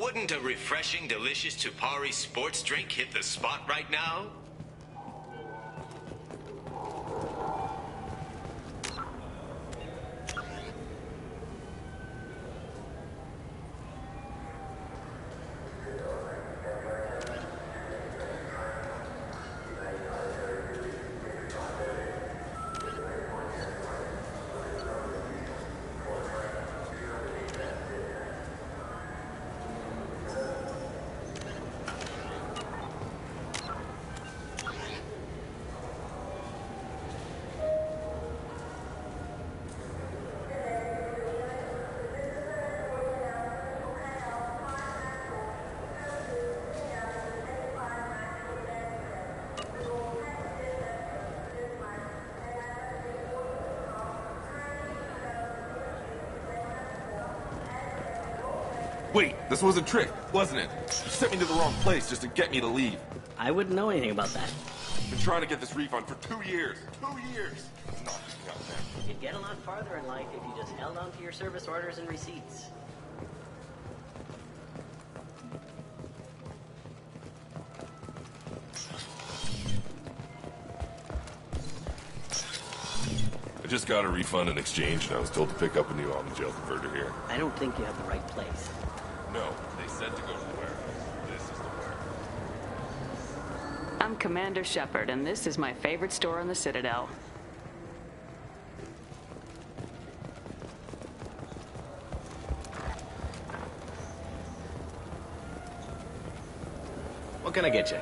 wouldn't a refreshing, delicious Tupari sports drink hit the spot right now? Wait, this was a trick, wasn't it? You sent me to the wrong place just to get me to leave. I wouldn't know anything about that. I've been trying to get this refund for 2 years. 2 years! It's not picking up, man. You'd get a lot farther in life if you just held on to your service orders and receipts. I just got a refund in exchange, and I was told to pick up a new on-the-jail converter here. I don't think you have the right place. No, they said to go to the warehouse. This is the warehouse. I'm Commander Shepard, and this is my favorite store in the Citadel. What can I get you?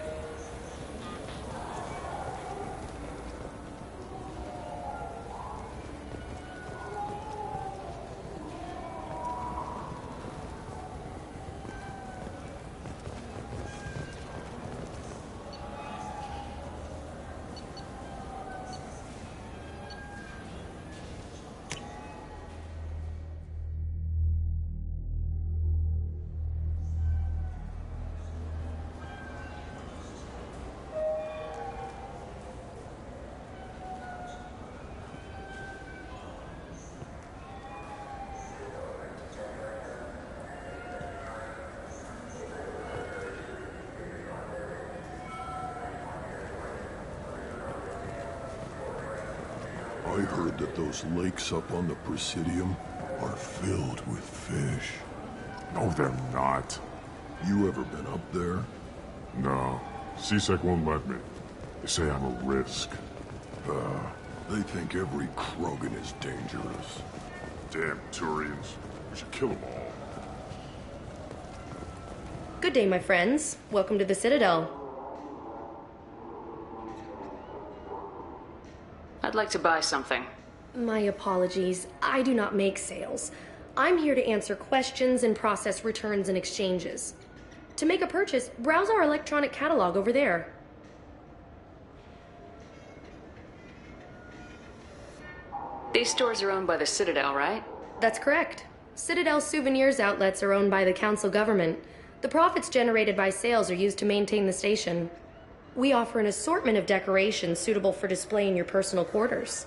I heard that those lakes up on the Presidium are filled with fish. No, they're not. You ever been up there? No. CSEC won't let me. They say I'm a risk. They think every Krogan is dangerous. Damn Turians. We should kill them all. Good day, my friends. Welcome to the Citadel. I'd like to buy something. My apologies. I do not make sales. I'm here to answer questions and process returns and exchanges. To make a purchase, browse our electronic catalog over there. These stores are owned by the Citadel, right? That's correct. Citadel souvenirs outlets are owned by the council government. The profits generated by sales are used to maintain the station. We offer an assortment of decorations suitable for display in your personal quarters.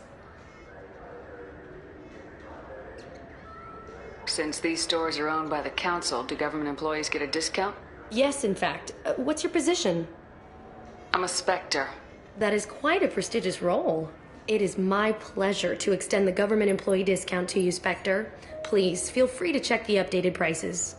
Since these stores are owned by the council, do government employees get a discount? Yes, in fact. What's your position? I'm a Spectre. That is quite a prestigious role. It is my pleasure to extend the government employee discount to you, Spectre. Please, feel free to check the updated prices.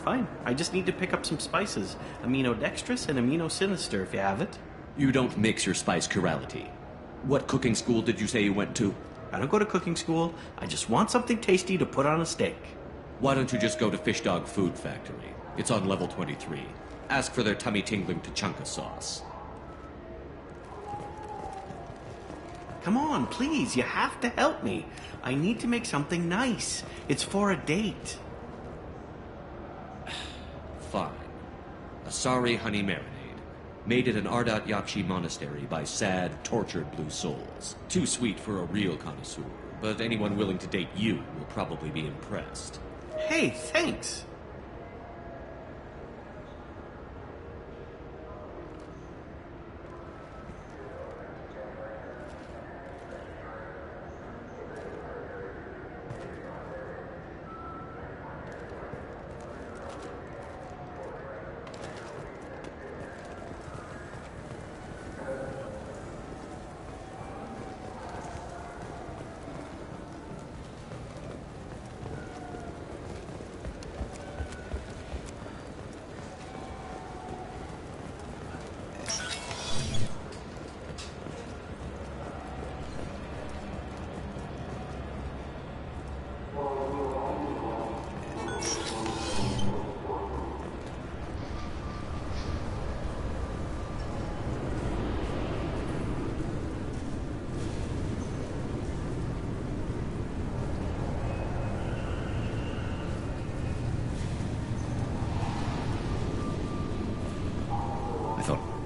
Fine. I just need to pick up some spices. Aminodextrous and aminosinister if you have it. You don't mix your spice chirality. What cooking school did you say you went to? I don't go to cooking school. I just want something tasty to put on a steak. Why don't you just go to Fish Dog Food Factory? It's on level 23. Ask for their tummy-tingling tachanka sauce. Come on, please, you have to help me. I need to make something nice. It's for a date. Fine. Asari honey marinade. Made at an Ardat Yakshi monastery by sad, tortured blue souls. Too sweet for a real connoisseur, but anyone willing to date you will probably be impressed. Hey, thanks.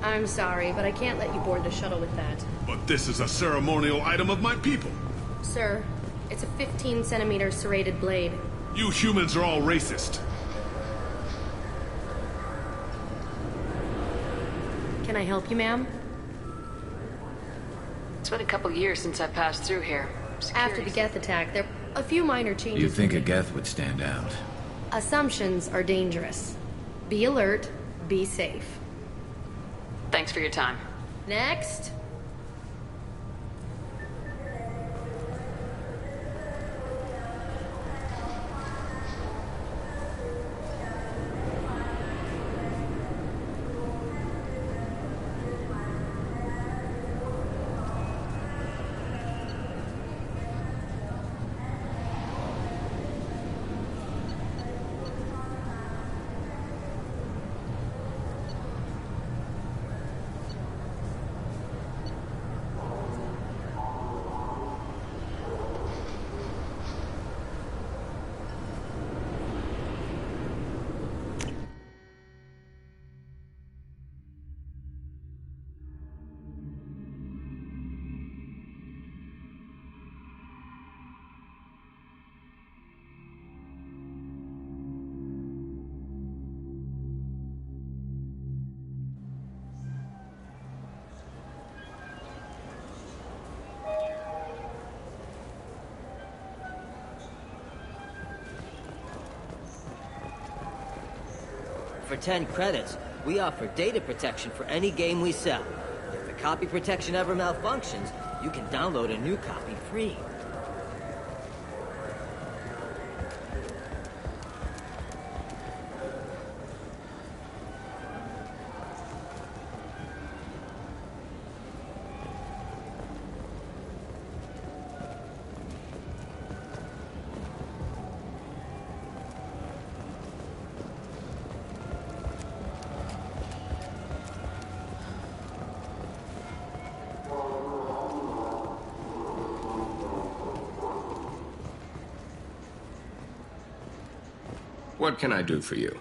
I'm sorry, but I can't let you board the shuttle with that. But this is a ceremonial item of my people. Sir, it's a 15-centimeter serrated blade. You humans are all racist. Can I help you, ma'am? It's been a couple years since I passed through here. After the Geth attack, there are a few minor changes. You think a Geth would stand out? Assumptions are dangerous. Be alert, be safe. Thanks for your time. Next. For 10 credits, we offer data protection for any game we sell. If the copy protection ever malfunctions, you can download a new copy free. What can I do for you?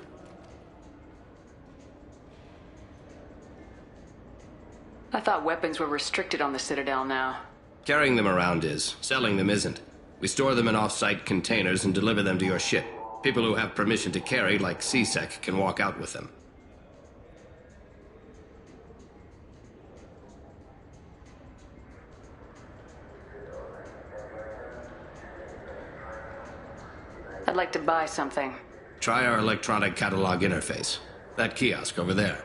I thought weapons were restricted on the Citadel now. Carrying them around is. Selling them isn't. We store them in off-site containers and deliver them to your ship. People who have permission to carry, like CSEC, can walk out with them. I'd like to buy something. Try our electronic catalog interface. That kiosk over there.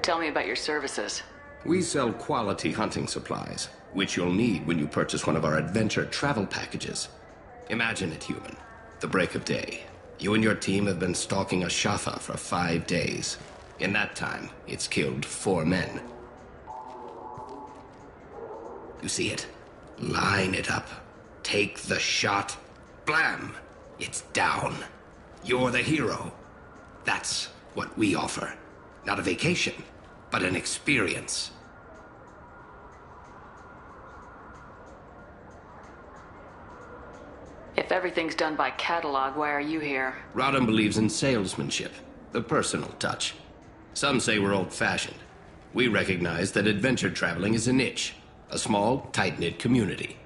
Tell me about your services. We sell quality hunting supplies, which you'll need when you purchase one of our adventure travel packages. Imagine it, human. The break of day. You and your team have been stalking a Shafa for 5 days. In that time, it's killed 4 men. You see it? Line it up. Take the shot. Blam! It's down. You're the hero. That's what we offer. Not a vacation, but an experience. If everything's done by catalog, why are you here? Rodham believes in salesmanship, the personal touch. Some say we're old-fashioned. We recognize that adventure traveling is a niche, a small, tight-knit community.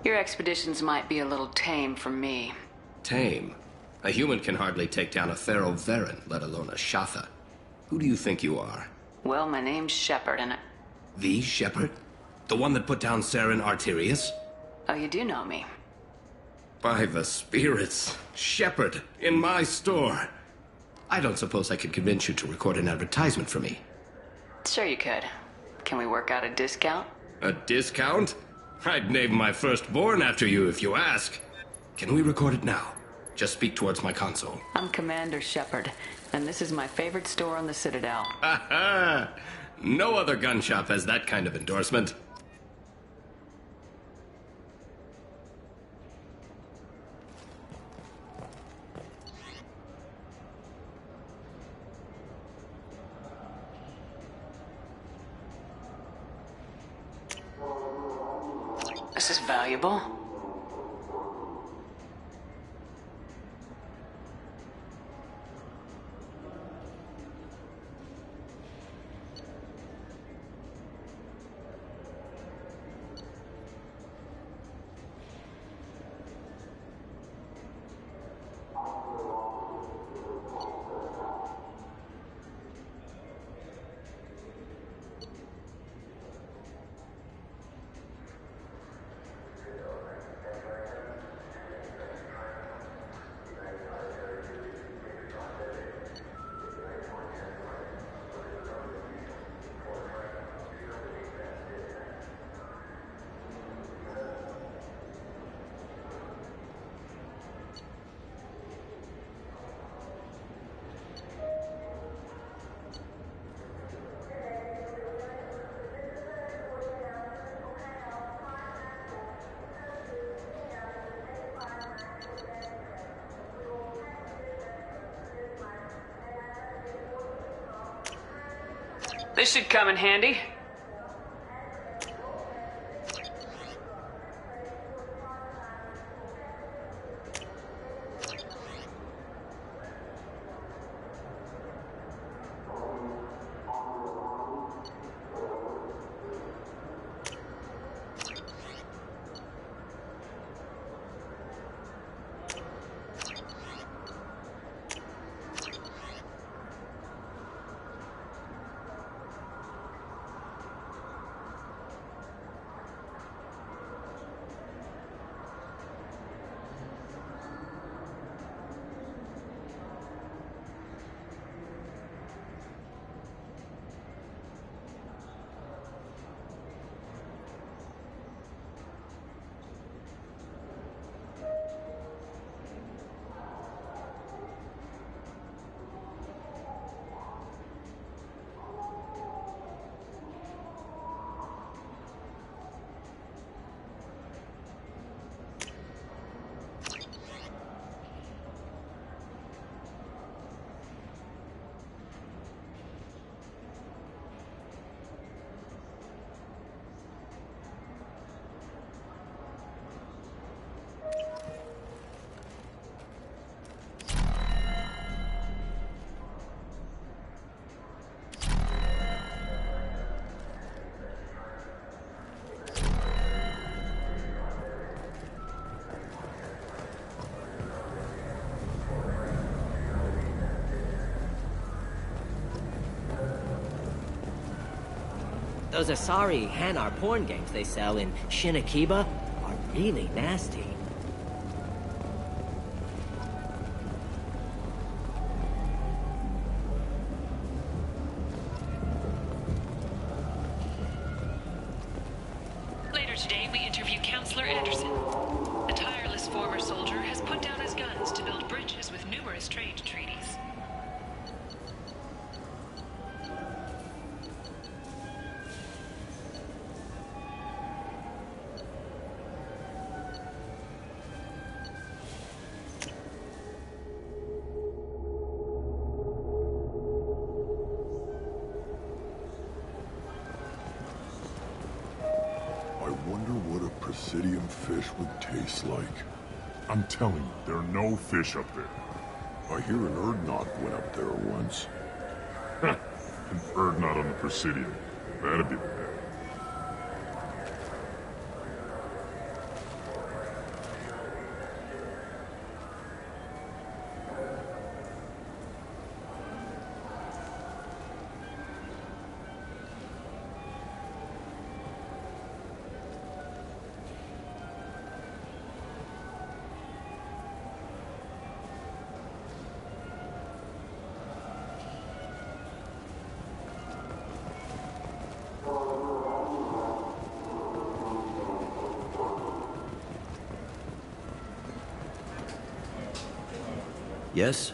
Your expeditions might be a little tame for me. Tame? A human can hardly take down a Pharaoh Varen, let alone a Shatha. Who do you think you are? Well, my name's Shepard, and The Shepard? The one that put down Saren Arterius? Oh, you do know me. By the spirits. Shepard, in my store. I don't suppose I could convince you to record an advertisement for me. Sure you could. Can we work out a discount? A discount? I'd name my firstborn after you if you ask. Can we record it now? Just speak towards my console. I'm Commander Shepard, and this is my favorite store on the Citadel. Ha ha! No other gun shop has that kind of endorsement. This is valuable. This should come in handy. Those Asari Hanar porn games they sell in Shinakiba are really nasty. Later today, we interview Counselor Anderson. A tireless former soldier has put down his guns to build bridges with numerous trade treaties. Presidium fish would taste like. I'm telling you, there are no fish up there. I hear an Erdnot went up there once. An Erdnot on the Presidium. That'd be bad. Yes?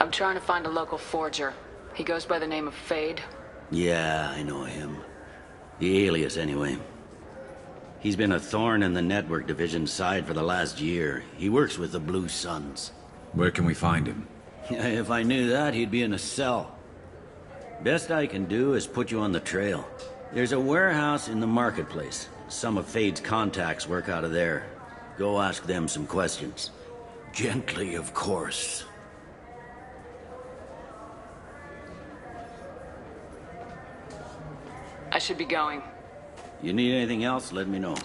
I'm trying to find a local forger. He goes by the name of Fade. Yeah, I know him. The alias, anyway. He's been a thorn in the network division's side for the last year. He works with the Blue Suns. Where can we find him? If I knew that, he'd be in a cell. Best I can do is put you on the trail. There's a warehouse in the marketplace. Some of Fade's contacts work out of there. Go ask them some questions. Gently, of course. I should be going. You need anything else, let me know.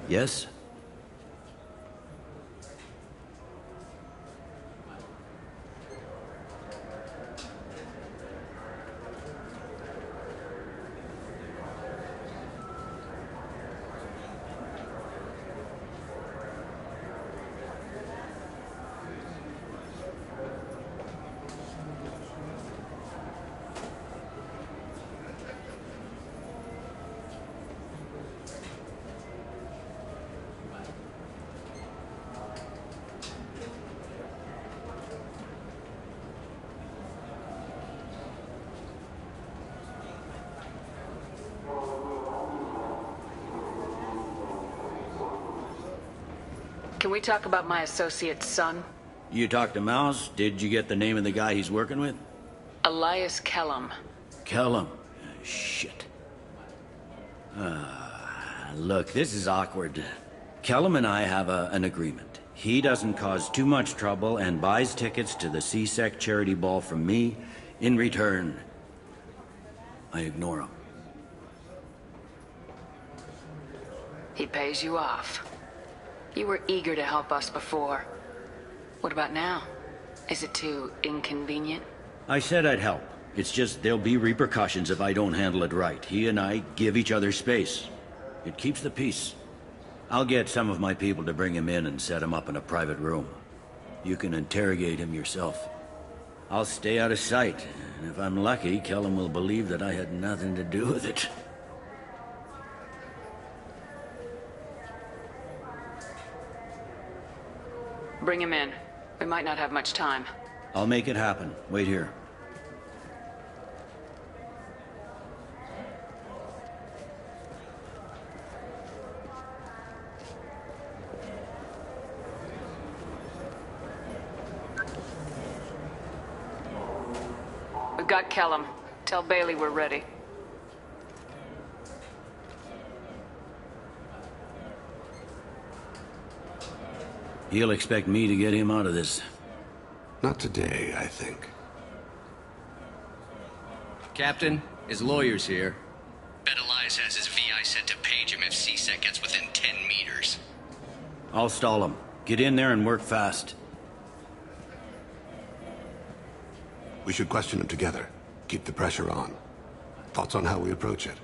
Yes? Can we talk about my associate's son? You talked to Mouse? Did you get the name of the guy he's working with? Elias Kellum. Kellum. Shit. Look, this is awkward. Kellum and I have an agreement. He doesn't cause too much trouble and buys tickets to the CSEC charity ball from me. In return, I ignore him. He pays you off. You were eager to help us before. What about now? Is it too inconvenient? I said I'd help. It's just there'll be repercussions if I don't handle it right. He and I give each other space. It keeps the peace. I'll get some of my people to bring him in and set him up in a private room. You can interrogate him yourself. I'll stay out of sight, and if I'm lucky, Kellum will believe that I had nothing to do with it. Bring him in. We might not have much time. I'll make it happen. Wait here. We've got Kellum. Tell Bailey we're ready. He'll expect me to get him out of this. Not today, I think. Captain, his lawyer's here. Bet Elias has his VI set to page him if CSEC gets within 10 meters. I'll stall him. Get in there and work fast. We should question him together. Keep the pressure on. Thoughts on how we approach it?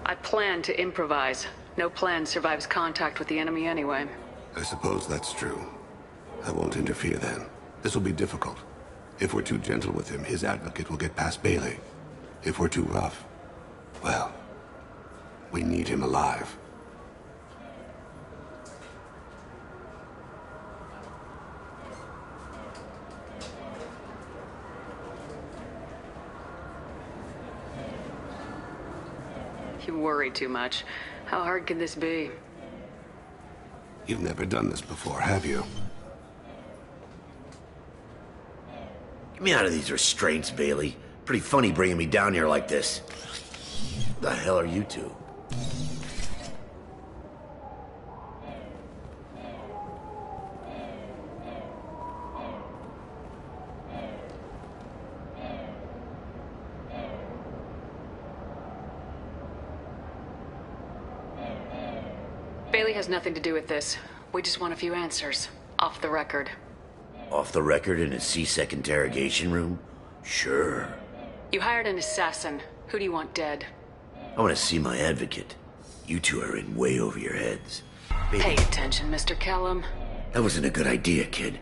I plan to improvise. No plan survives contact with the enemy anyway. I suppose that's true. I won't interfere then. This will be difficult. If we're too gentle with him, his advocate will get past Bailey. If we're too rough, well, we need him alive. You worry too much. How hard can this be? You've never done this before, have you? Get me out of these restraints, Bailey. Pretty funny bringing me down here like this. The hell are you two? Bailey has nothing to do with this. We just want a few answers. Off the record. Off the record in a C-Sec interrogation room? Sure. You hired an assassin. Who do you want dead? I want to see my advocate. You two are in way over your heads. Baby, Pay attention, Mr. Callum. that wasn't a good idea, kid.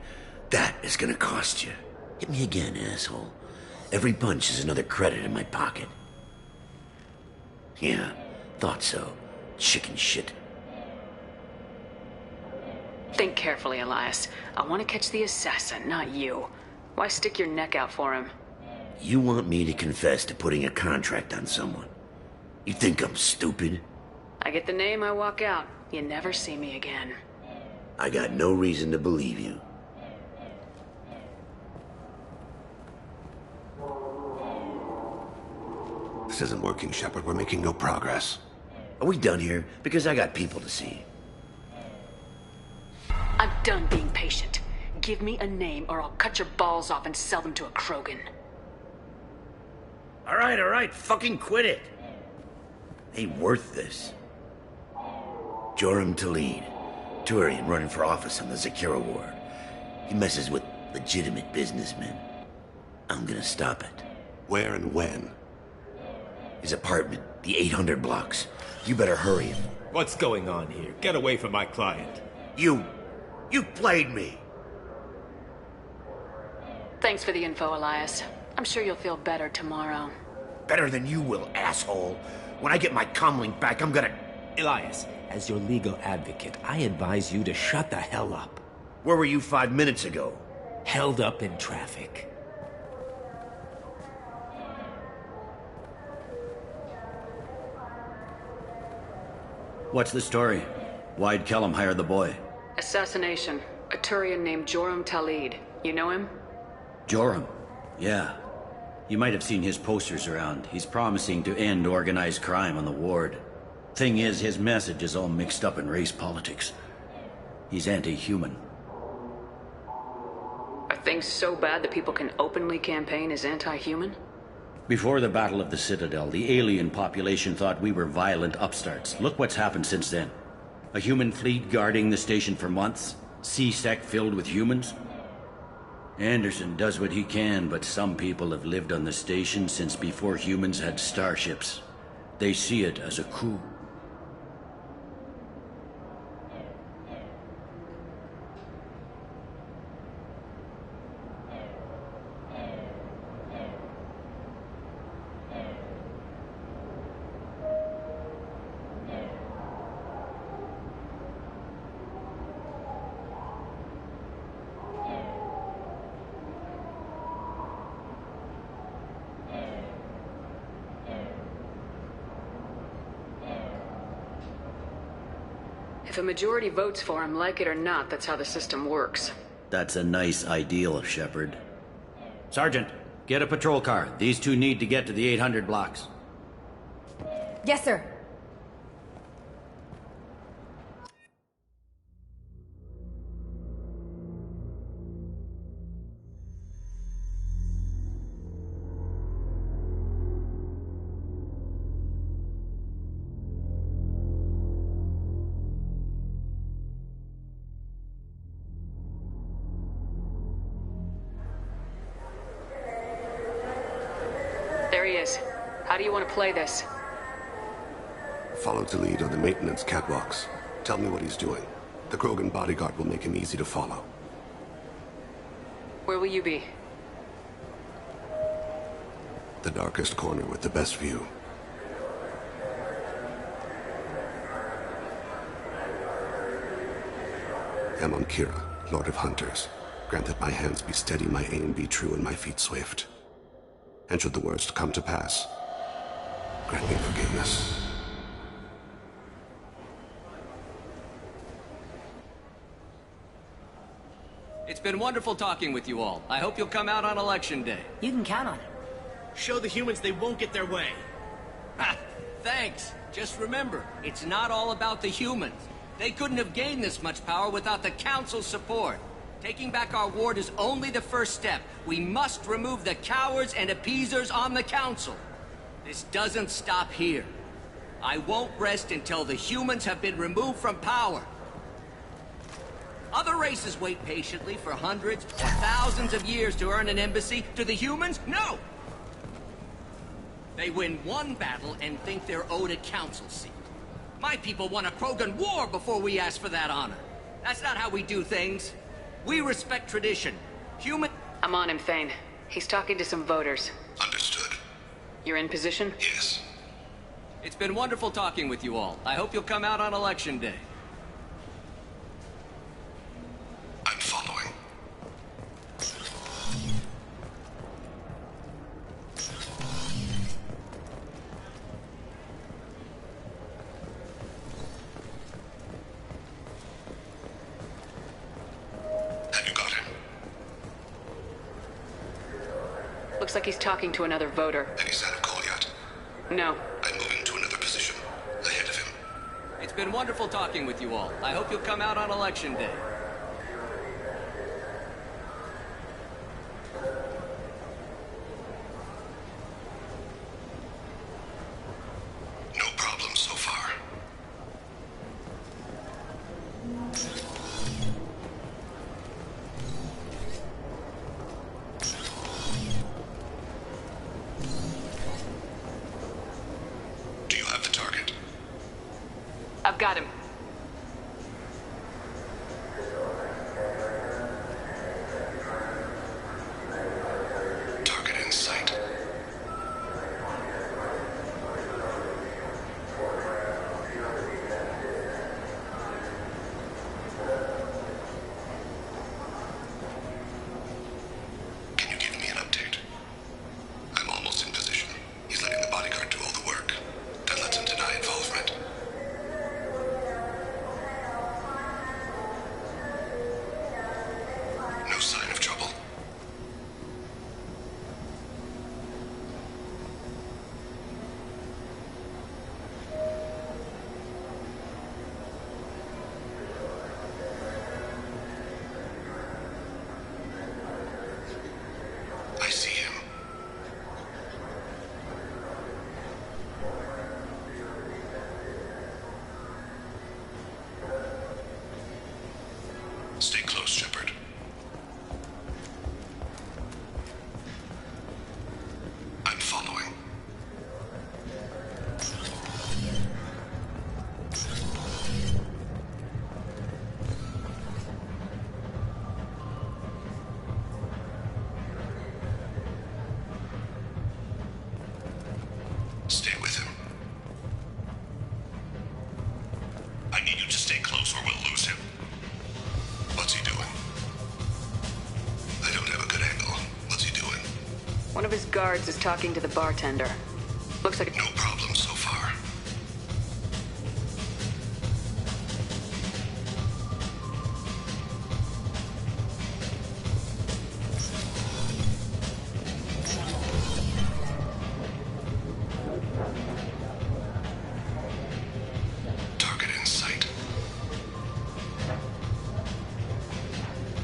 That is gonna cost you. Hit me again, asshole. Every punch is another credit in my pocket. Yeah, thought so. Chicken shit. Think carefully, Elias. I want to catch the assassin, not you. Why stick your neck out for him? You want me to confess to putting a contract on someone? You think I'm stupid? I get the name, I walk out. You never see me again. I got no reason to believe you. This isn't working, Shepard. We're making no progress. Are we done here? Because I got people to see. I'm done being patient. Give me a name or I'll cut your balls off and sell them to a Krogan. All right, fucking quit it. Ain't worth this. Joram Talid, Turian running for office on the Zakira ward. He messes with legitimate businessmen. I'm gonna stop it. Where and when? His apartment, the 800 blocks. You better hurry. What's going on here? Get away from my client. You played me. Thanks for the info, Elias. I'm sure you'll feel better tomorrow. Better than you will, asshole. When I get my comlink back, I'm gonna... Elias, as your legal advocate, I advise you to shut the hell up. Where were you 5 minutes ago? Held up in traffic. What's the story? Why'd Kellum hire the boy? Assassination. A Turian named Joram Talid. You know him? Joram? Yeah. You might have seen his posters around. He's promising to end organized crime on the ward. Thing is, his message is all mixed up in race politics. He's anti-human. Are things so bad that people can openly campaign as anti-human? Before the Battle of the Citadel, the alien population thought we were violent upstarts. Look what's happened since then. A human fleet guarding the station for months. C-Sec filled with humans. Anderson does what he can, but some people have lived on the station since before humans had starships. They see it as a coup. If a majority votes for him, like it or not, that's how the system works. That's a nice ideal, Shepard. Sergeant, get a patrol car. These two need to get to the 800 blocks. Yes, sir. There he is. How do you want to play this? Follow to lead on the maintenance catwalks. Tell me what he's doing. The Krogan bodyguard will make him easy to follow. Where will you be? The darkest corner with the best view. I'm on Kira, Lord of Hunters. Grant that my hands be steady, my aim be true, and my feet swift. And should the worst come to pass, grant me forgiveness. It's been wonderful talking with you all. I hope you'll come out on Election Day. You can count on it. Show the humans they won't get their way. Ha! Thanks. Just remember, it's not all about the humans. They couldn't have gained this much power without the Council's support. Taking back our ward is only the first step. We must remove the cowards and appeasers on the Council. This doesn't stop here. I won't rest until the humans have been removed from power. Other races wait patiently for hundreds or thousands of years to earn an embassy. To the humans, no! They win one battle and think they're owed a council seat. My people won a Krogan war before we asked for that honor. That's not how we do things. We respect tradition. I'm on him, Thane. He's talking to some voters. Understood. You're in position? Yes. It's been wonderful talking with you all. I hope you'll come out on Election Day. I'm following. Have you got him? Looks like he's talking to another voter. Any sign of call yet? No. I'm moving to another position. Ahead of him. It's been wonderful talking with you all. I hope you'll come out on Election Day. No problem so far. Do you have the target? I've got him. Target in sight. Can you give me an update? I'm almost in position. He's letting the bodyguard do all the work. That lets him deny involvement. No sign of trouble. I see him. Stay close, Shepard. I'm following. Stay with him. I need you to stay close or we'll lose him. What's he doing? I don't have a good angle. What's he doing? One of his guards is talking to the bartender. Looks like No problem so far. Target in sight.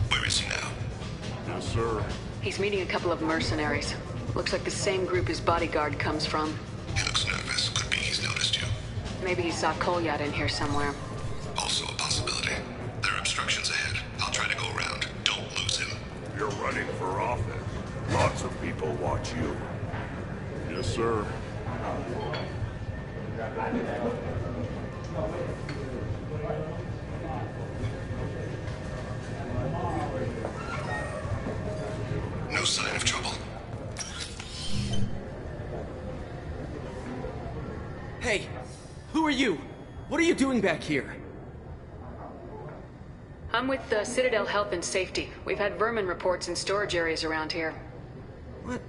Where is he now? Yes, sir. he's meeting a couple of mercenaries. Looks like the same group his bodyguard comes from. He looks nervous. Could be he's noticed you. Maybe he saw Kolyat in here somewhere. Also a possibility. There are obstructions ahead. I'll try to go around. Don't lose him. You're running for office. Lots of people watch you. Yes, sir. No sign of trouble. Hey, who are you? What are you doing back here? I'm with the Citadel Health and Safety. We've had vermin reports in storage areas around here. What?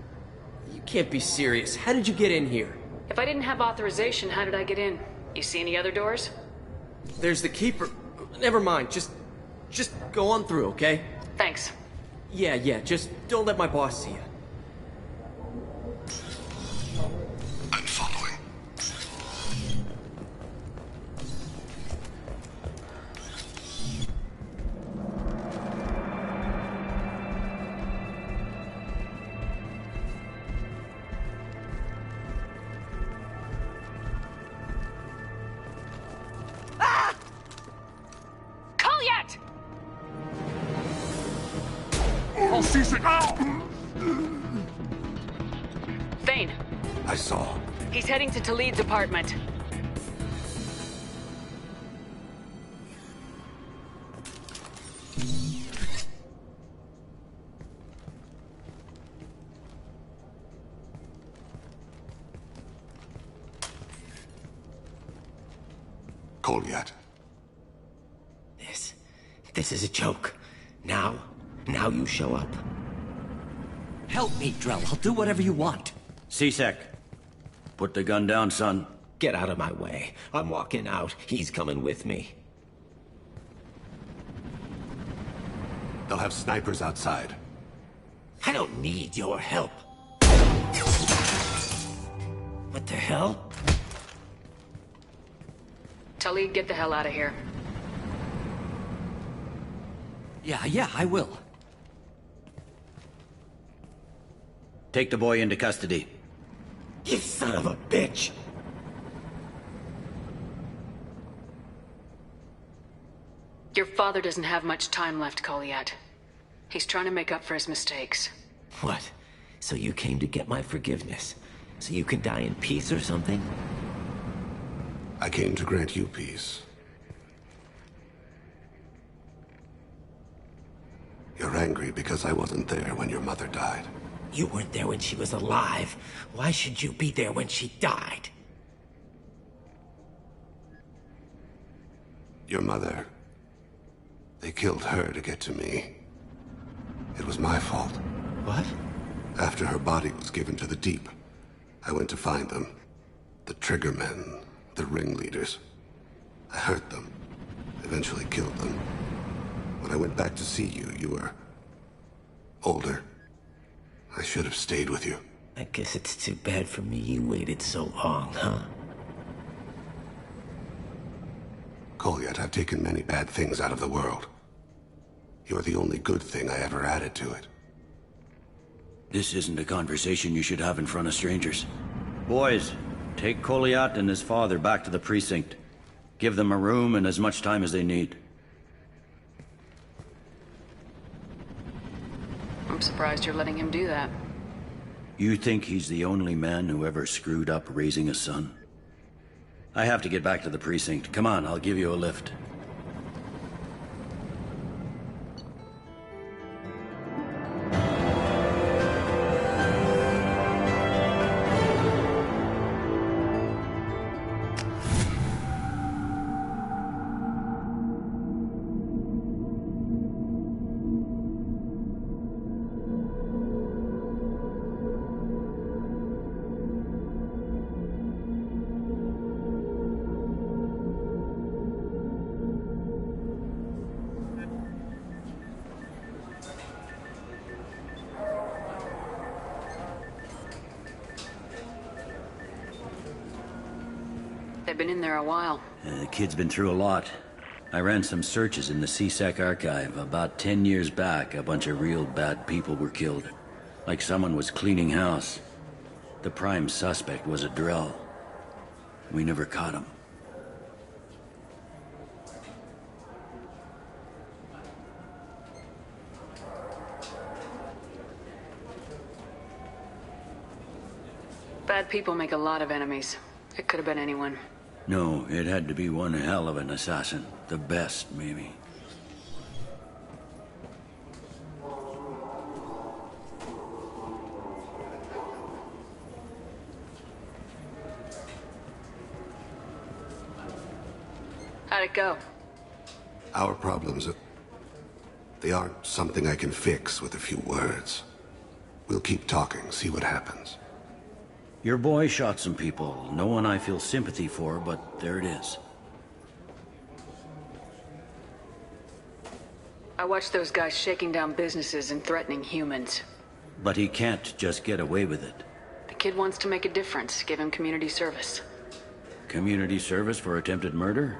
You can't be serious. How did you get in here? If I didn't have authorization, how did I get in? You see any other doors? There's the Keeper. Never mind. Just go on through, okay? Thanks. Yeah, just don't let my boss see you. I'm following. Colyat! Oh, Cecil! Thane, I saw. he's heading to Talid's apartment. Colyat. This is a joke. Now you show up. Help me, Drell. I'll do whatever you want. C-Sec, put the gun down, son. Get out of my way. I'm walking out. He's coming with me. They'll have snipers outside. I don't need your help. What the hell? Talid, get the hell out of here. Yeah, I will. Take the boy into custody. You son of a bitch! Your father doesn't have much time left, Colyat. He's trying to make up for his mistakes. What? So you came to get my forgiveness? So you can die in peace or something? I came to grant you peace. You're angry because I wasn't there when your mother died. You weren't there when she was alive. Why should you be there when she died? Your mother... They killed her to get to me. It was my fault. What? After her body was given to the Deep, I went to find them. The Triggermen, the ringleaders. I hurt them, eventually killed them. When I went back to see you, you were... older. I should have stayed with you. I guess it's too bad for me you waited so long, huh? Colyat, I've taken many bad things out of the world. You're the only good thing I ever added to it. This isn't a conversation you should have in front of strangers. Boys, take Colyat and his father back to the precinct. Give them a room and as much time as they need. I'm surprised you're letting him do that. You think he's the only man who ever screwed up raising a son? I have to get back to the precinct. Come on, I'll give you a lift. They've been in there a while. The kid's been through a lot. I ran some searches in the C-Sec archive. About 10 years back, a bunch of real bad people were killed. Like someone was cleaning house. The prime suspect was a Drell. We never caught him. Bad people make a lot of enemies. It could have been anyone. No, it had to be one hell of an assassin. The best, maybe. How'd it go? Our problems, they aren't something I can fix with a few words. We'll keep talking, see what happens. Your boy shot some people. No one I feel sympathy for, but there it is. I watched those guys shaking down businesses and threatening humans. But he can't just get away with it. The kid wants to make a difference. Give him community service. Community service for attempted murder?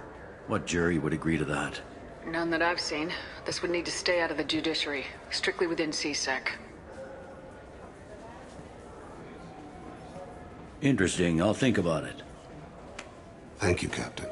What jury would agree to that? None that I've seen. This would need to stay out of the judiciary. Strictly within CSEC. Interesting. I'll think about it. Thank you, Captain.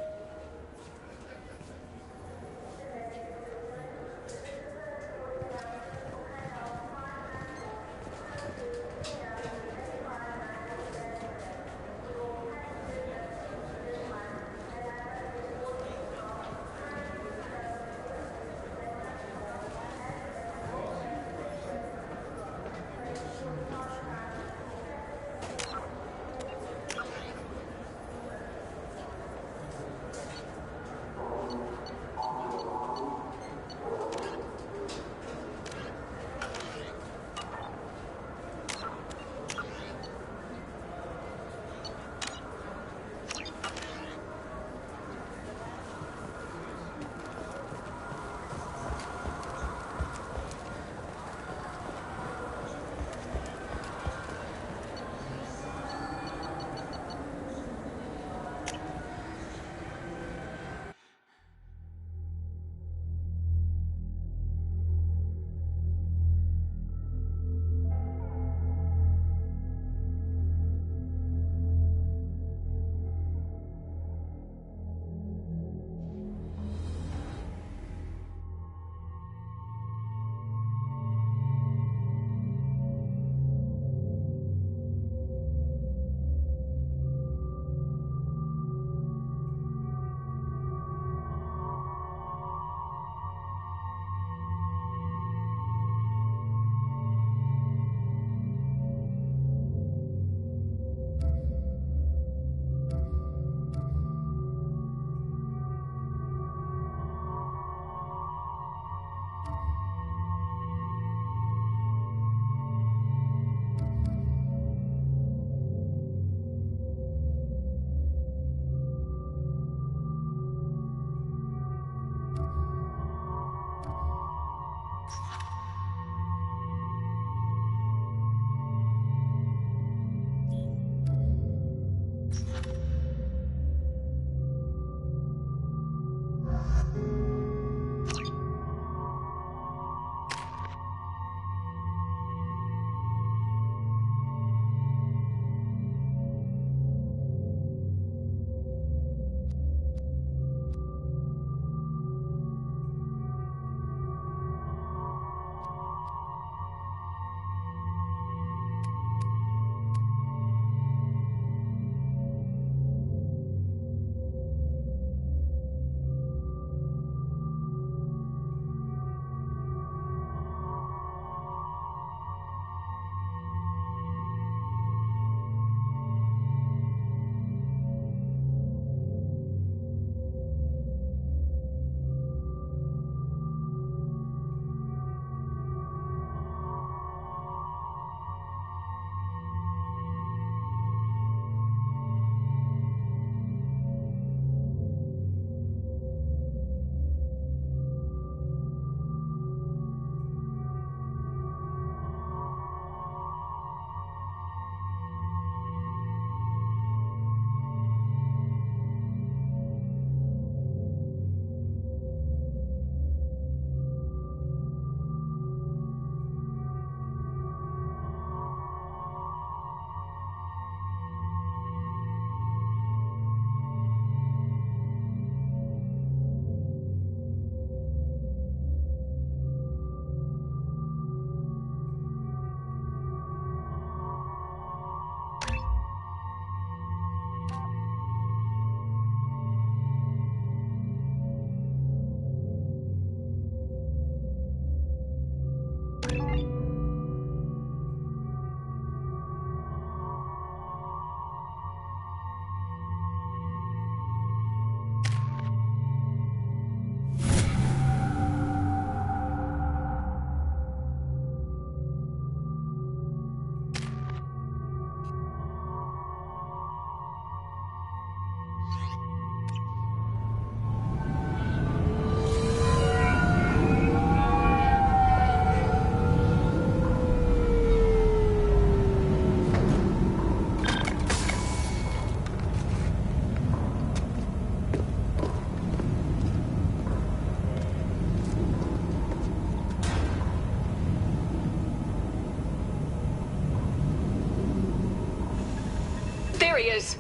There he is.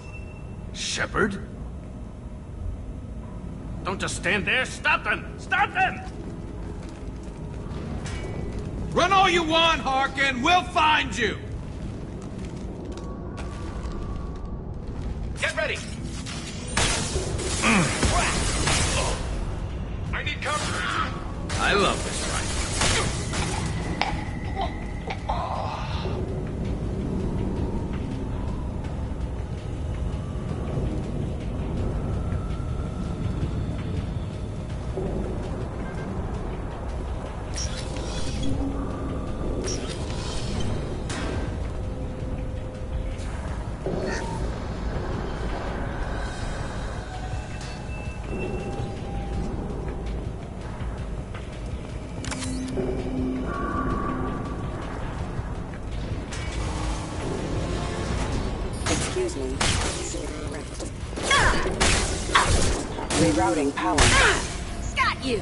Shepard? Don't just stand there. Stop them! Stop them! Run all you want, Harkin. We'll find you. Get ready! I need cover! I love this rifle. Excuse me. Rerouting power. Got you!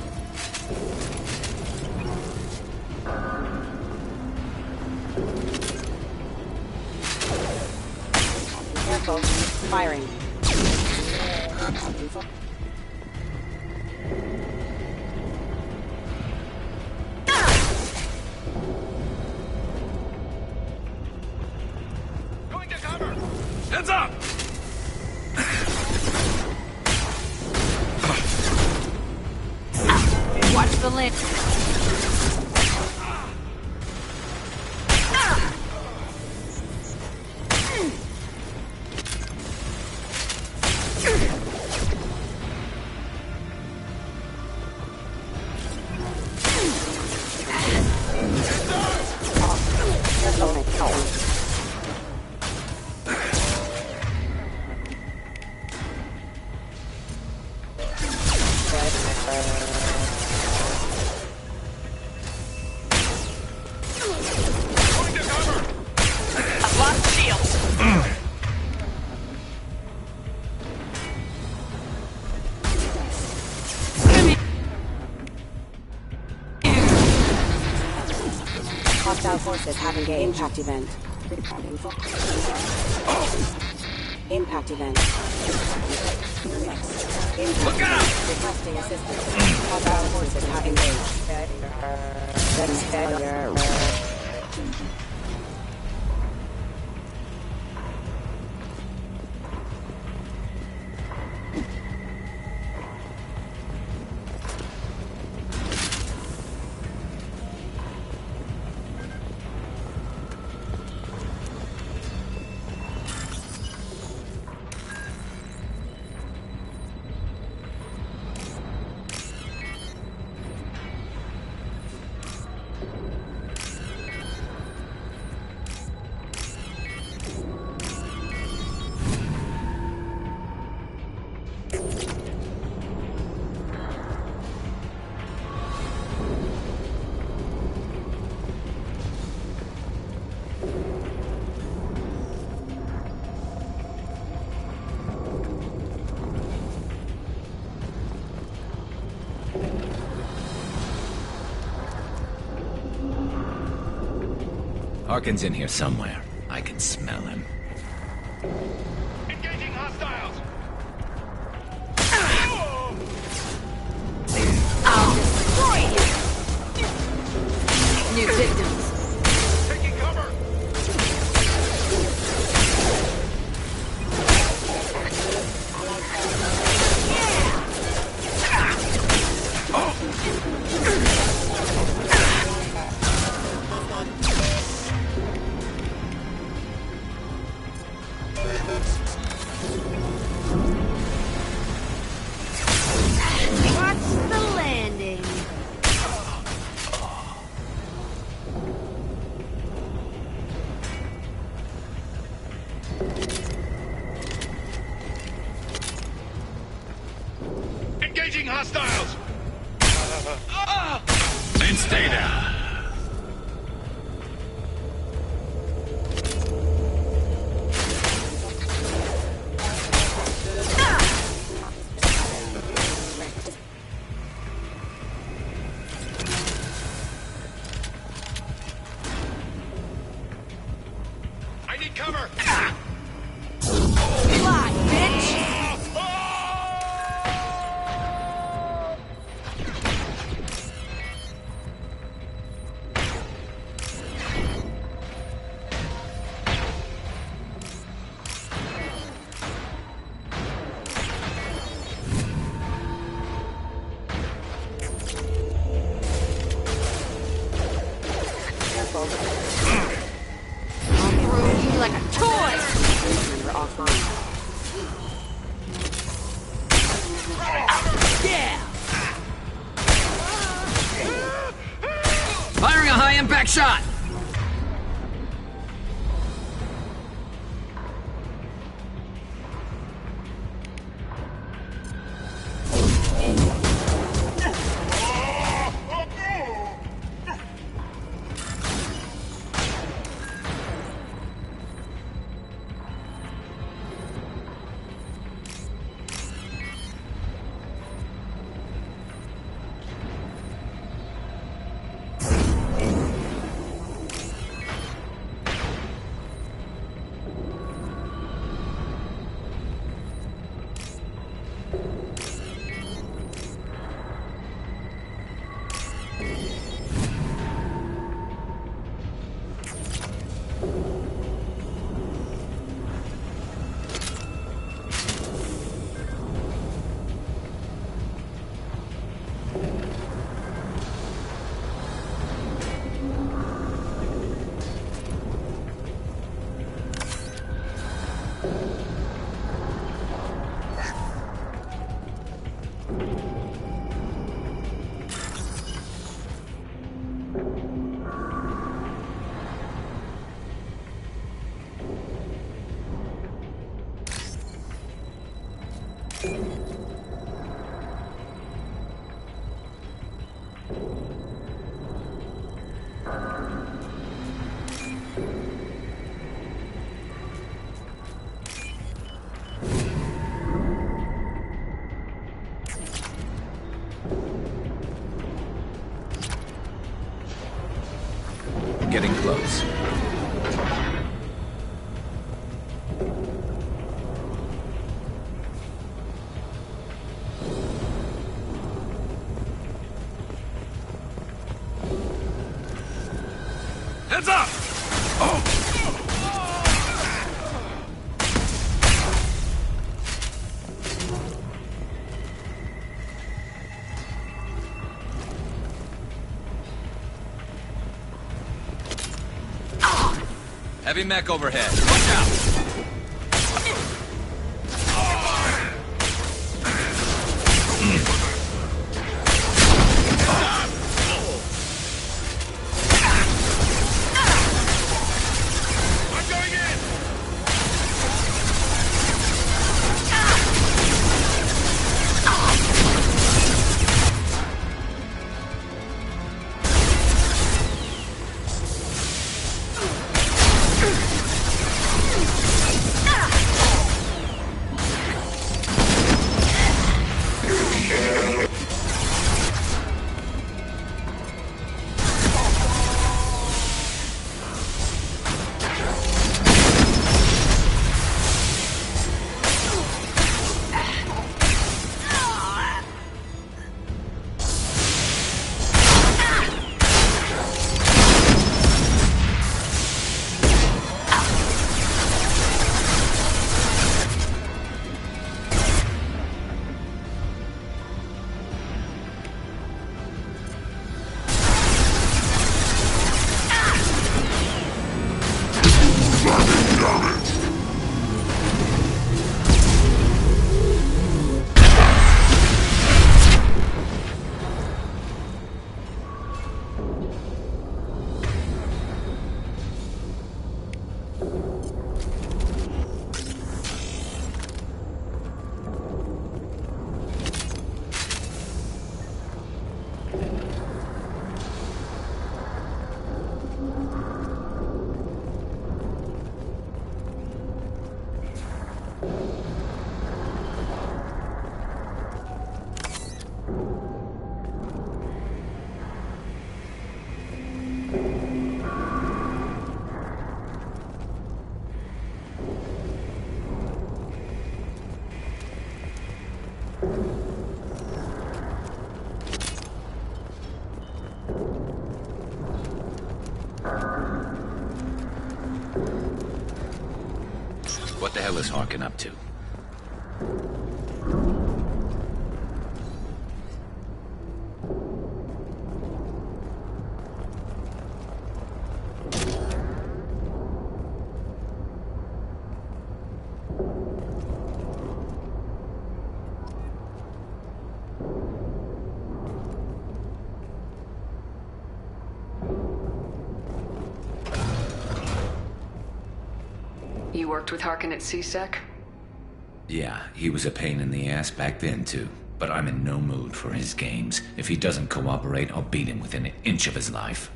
Careful. Firing. Going to cover! Heads up! Watch the lip. I've lost shields. Hostile forces have engaged. Impact event. Impact event. Look out! Requesting assistance. Hostile forces have engaged. Harkin's in here somewhere. I can smell him. Engaging hostiles! I'll destroy you! New victims. Taking cover! Watch the landing. Engaging hostiles! And stay down. I need cover! I'll throw you like a toy! You're offline. Yeah! Firing a high-impact shot! Getting close. Heads up! Oh! Heavy mech overhead. Watch out! What the hell is Harkin up to? You worked with Harkin at CSEC? Yeah, he was a pain in the ass back then, too. But I'm in no mood for his games. If he doesn't cooperate, I'll beat him within an inch of his life.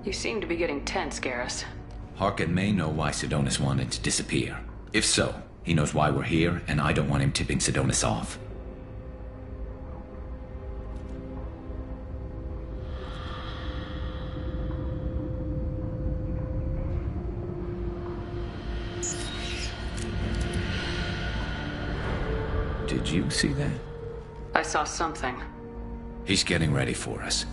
You seem to be getting tense, Garrus. Harkin may know why Sidonis wanted to disappear. If so, he knows why we're here, and I don't want him tipping Sidonis off. Did you see that? I saw something. He's getting ready for us.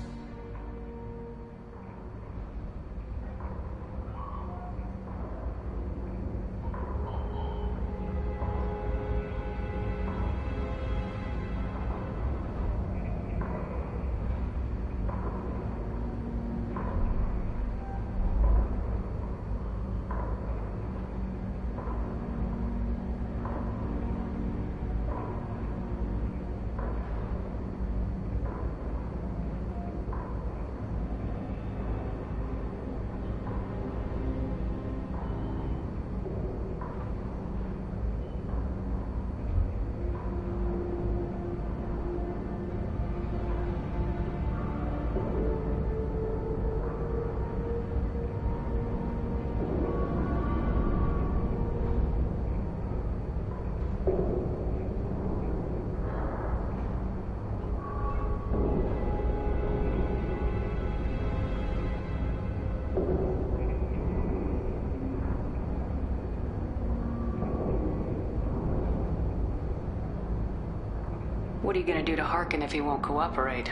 What are you gonna do to Harkin if he won't cooperate?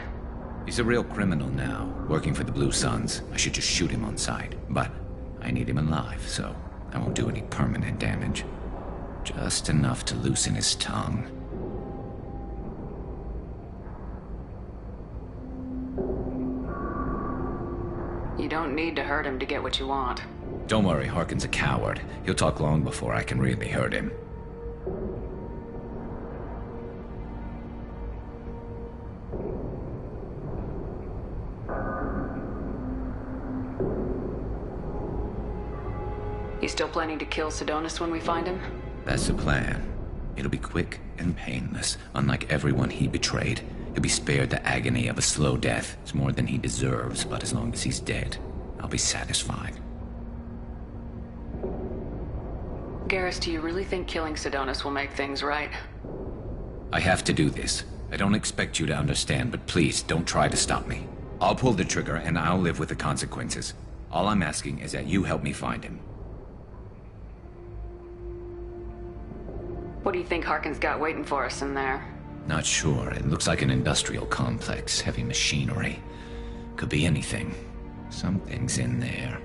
He's a real criminal now, working for the Blue Suns. I should just shoot him on sight. But I need him alive, so I won't do any permanent damage. Just enough to loosen his tongue. You don't need to hurt him to get what you want. Don't worry, Harkin's a coward. He'll talk long before I can really hurt him. You still planning to kill Sidonis when we find him? That's the plan. It'll be quick and painless. Unlike everyone he betrayed, he'll be spared the agony of a slow death. It's more than he deserves, but as long as he's dead, I'll be satisfied. Garrus, do you really think killing Sidonis will make things right? I have to do this. I don't expect you to understand, but please, don't try to stop me. I'll pull the trigger, and I'll live with the consequences. All I'm asking is that you help me find him. What do you think Harkin's got waiting for us in there? Not sure. It looks like an industrial complex. Heavy machinery. Could be anything. Something's in there.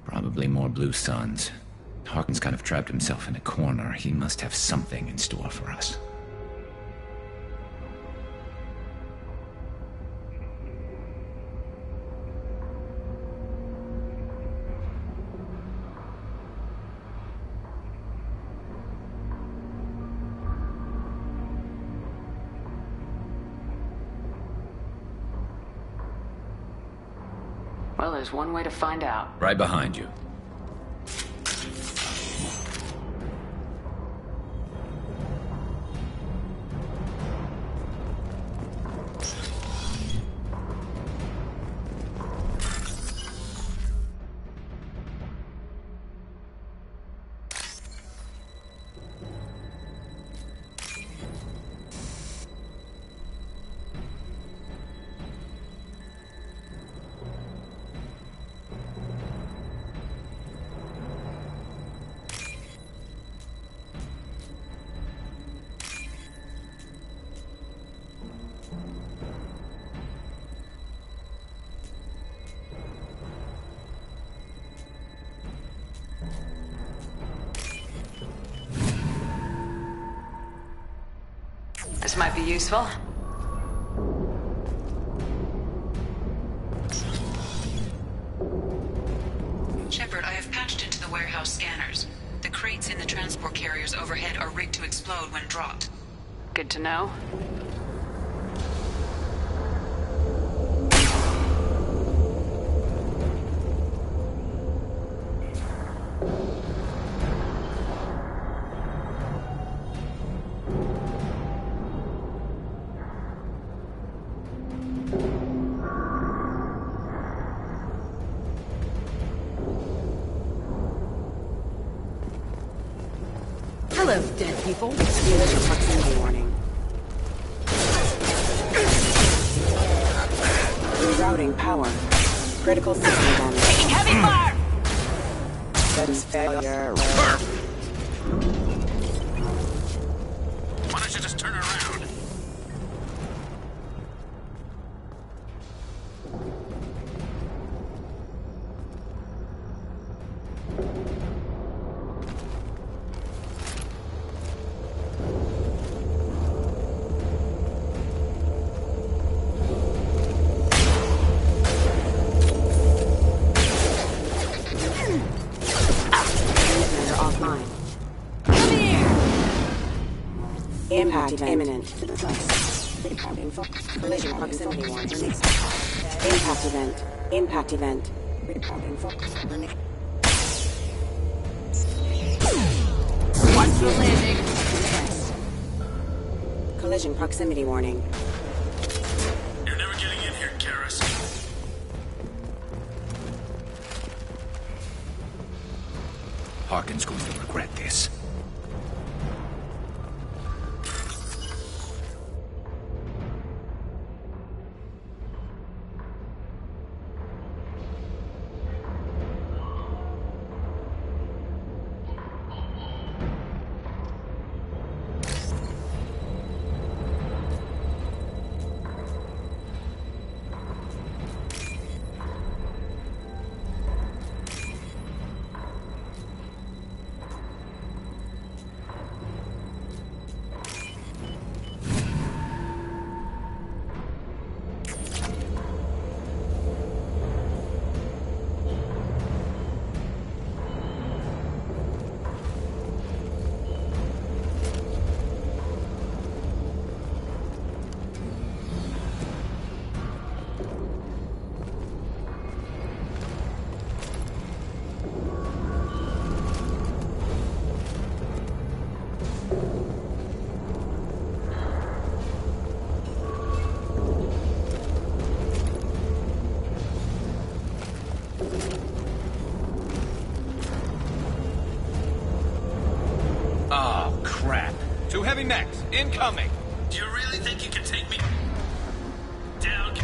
Probably more Blue Suns. Harkin's kind of trapped himself in a corner. He must have something in store for us. Well, there's one way to find out. Right behind you. This might be useful. Shepard, I have patched into the warehouse scanners. The crates in the transport carriers overhead are rigged to explode when dropped. Good to know. Hello, dead people. Collision proximity warning. Rerouting power. Critical system damage. Taking heavy fire! Status failure. Why don't you just turn around? Impact imminent. Collision proximity warning. Impact event. Impact event. Watch the landing. Collision proximity warning. You're never getting in here, Karis. Harkin's going to regret this. Oh, crap. Two heavy mechs, incoming. Do you really think you can take me down? Garrett?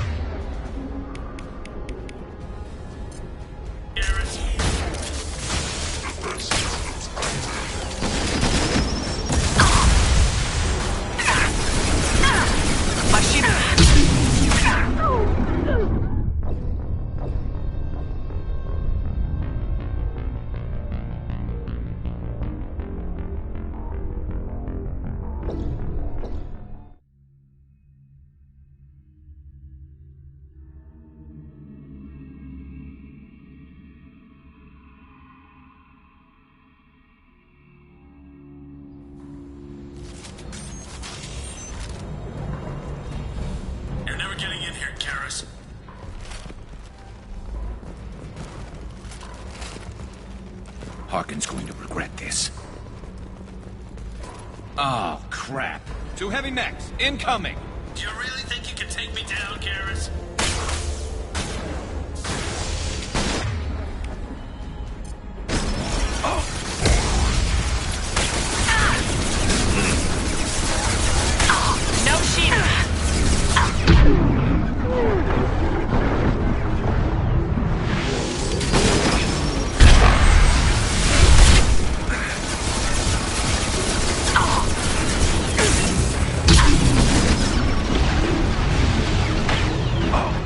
You're never getting in here, Karis. Harkin's going to regret this. Oh, crap. Two heavy mechs, incoming. Do you really think you can take me down, Karis? No shield. Oh.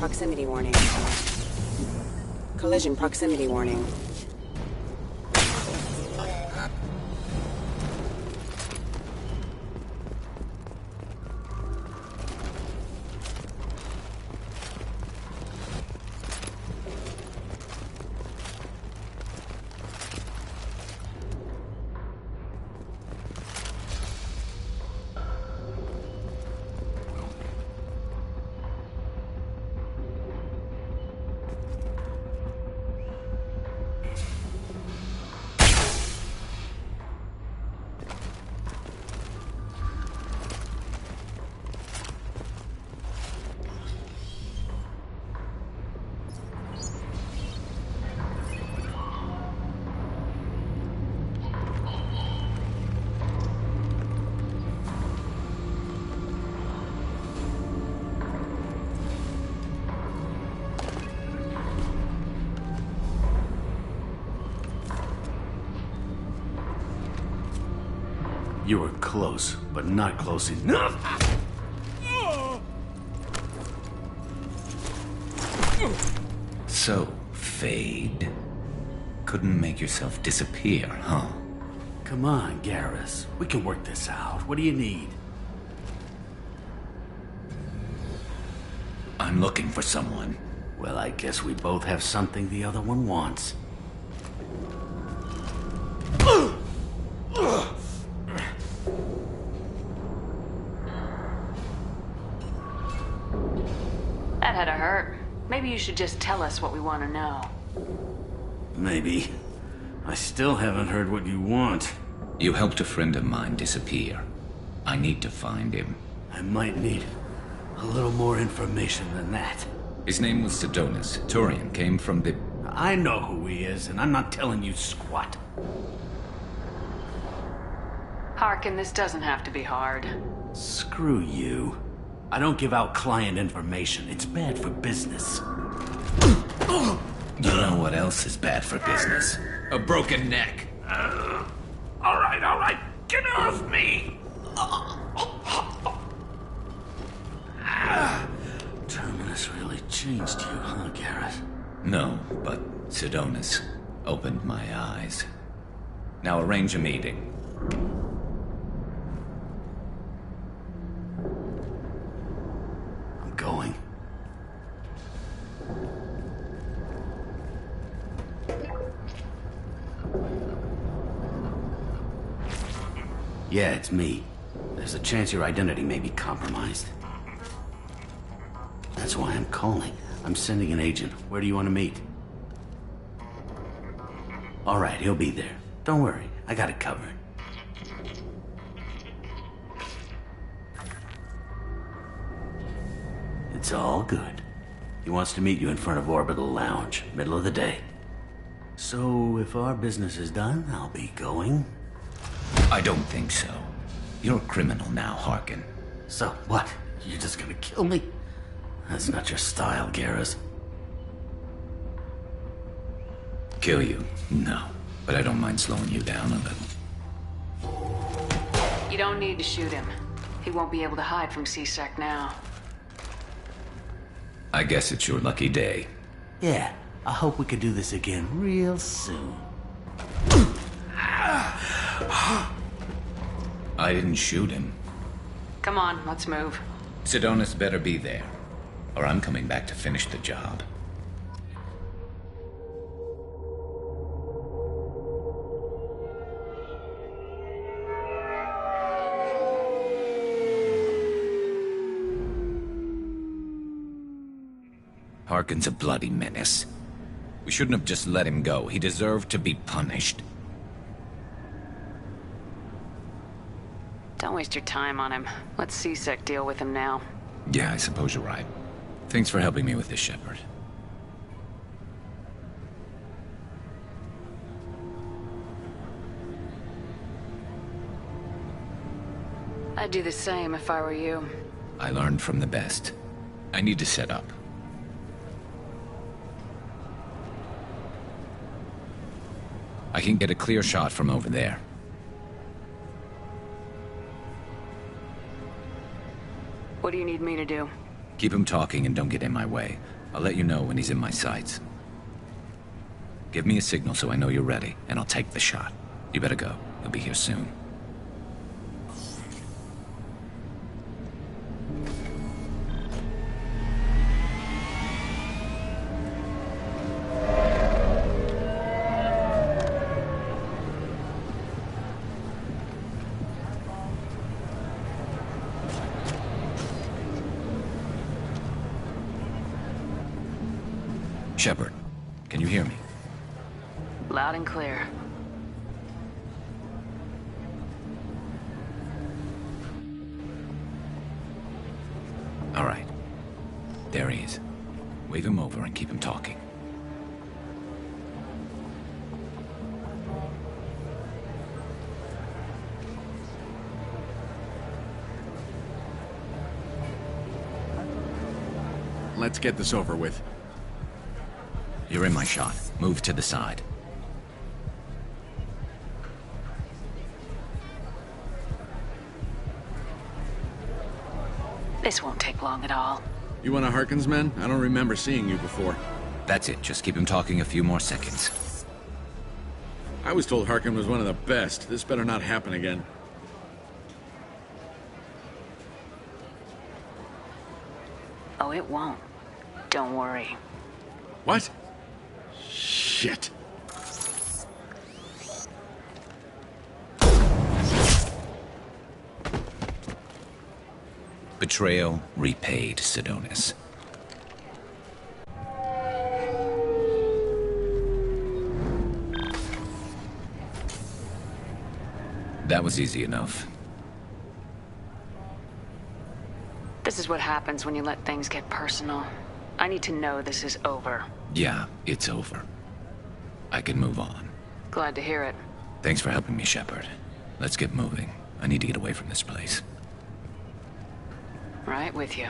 proximity warning. Collision proximity warning. You were close, but not close enough. So, Fade. Couldn't make yourself disappear, huh? Come on, Garrus. We can work this out. What do you need? I'm looking for someone. Well, I guess we both have something the other one wants. That had to hurt. Maybe you should just tell us what we want to know. Maybe. I still haven't heard what you want. You helped a friend of mine disappear. I need to find him. I might need a little more information than that. His name was Sidonus. Turian came from the... I know who he is, and I'm not telling you squat. Harkin, this doesn't have to be hard. Screw you. I don't give out client information. It's bad for business. You know what else is bad for business? A broken neck. All right. Get off me! Terminus really changed you, huh, Garrett? No, but Sidonus opened my eyes. Now arrange a meeting. I'm going. Yeah, it's me. There's a chance your identity may be compromised. That's why I'm calling. I'm sending an agent. Where do you want to meet? All right, he'll be there. Don't worry, I got it covered. It's all good. He wants to meet you in front of Orbital Lounge, middle of the day. So, if our business is done, I'll be going. I don't think so. You're a criminal now, Harkin. So, what? You're just gonna kill me? That's not your style, Garrus. Kill you? No. But I don't mind slowing you down a little. You don't need to shoot him. He won't be able to hide from C-Sec now. I guess it's your lucky day. Yeah, I hope we can do this again real soon. I didn't shoot him. Come on, let's move. Sidonus better be there, or I'm coming back to finish the job. Harkin's a bloody menace. We shouldn't have just let him go. He deserved to be punished. Don't waste your time on him. Let C-Sec deal with him now. Yeah, I suppose you're right. Thanks for helping me with this, Shepard. I'd do the same if I were you. I learned from the best. I need to set up. I can get a clear shot from over there. What do you need me to do? Keep him talking and don't get in my way. I'll let you know when he's in my sights. Give me a signal so I know you're ready, and I'll take the shot. You better go. He'll be here soon. Shepard, can you hear me? Loud and clear. All right. There he is. Wave him over and keep him talking. Let's get this over with. You're in my shot. Move to the side. This won't take long at all. You one of Harkin's men? I don't remember seeing you before. That's it. Just keep him talking a few more seconds. I was told Harkin was one of the best. This better not happen again. Oh, it won't. Don't worry. What? Shit. Betrayal repaid, Sidonis. That was easy enough. This is what happens when you let things get personal. I need to know this is over. Yeah, it's over. I can move on. Glad to hear it. Thanks for helping me, Shepard. Let's get moving. I need to get away from this place. Right with you.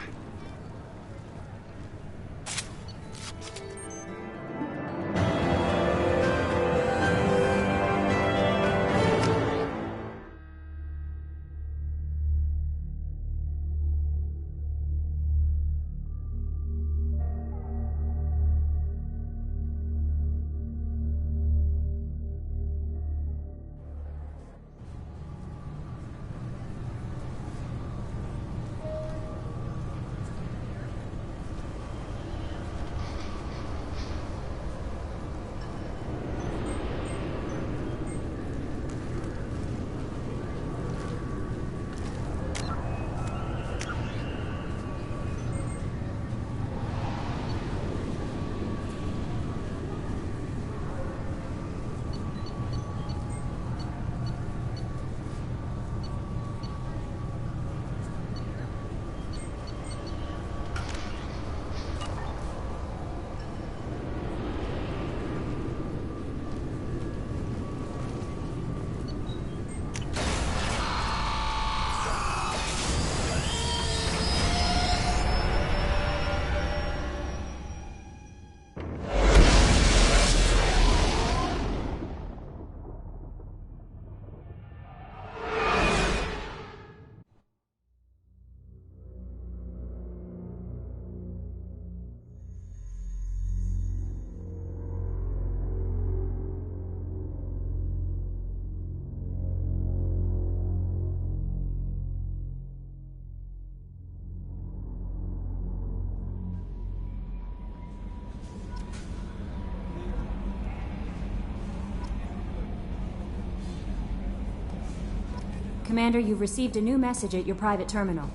Commander, you've received a new message at your private terminal.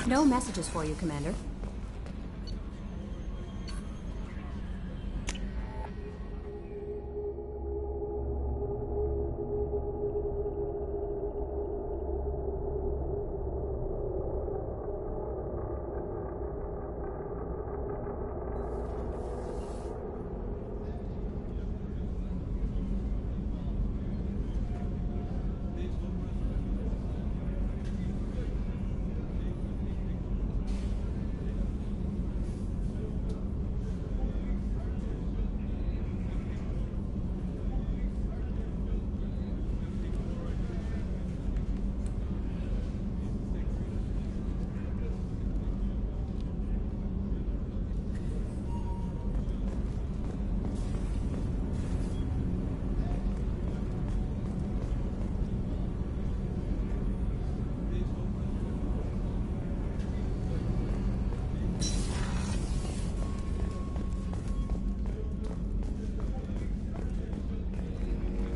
No messages for you, Commander.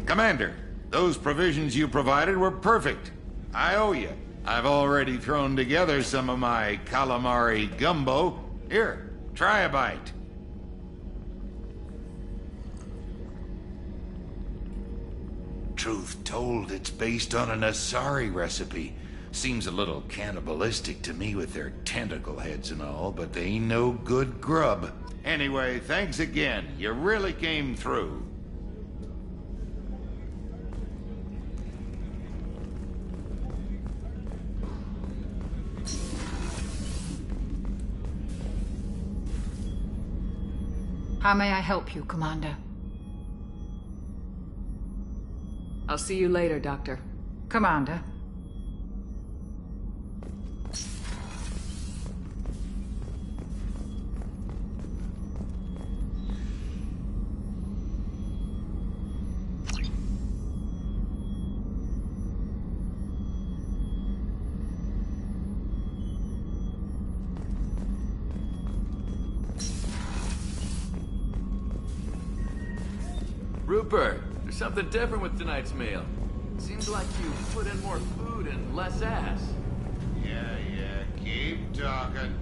Commander, those provisions you provided were perfect. I owe you. I've already thrown together some of my calamari gumbo. Here, try a bite. Truth told, it's based on an Asari recipe. Seems a little cannibalistic to me with their tentacle heads and all, but they ain't no good grub. Anyway, thanks again. You really came through. How may I help you, Commander? I'll see you later, Doctor. Commander. Rupert, there's something different with tonight's meal. Seems like you put in more food and less ass. Yeah, keep talking.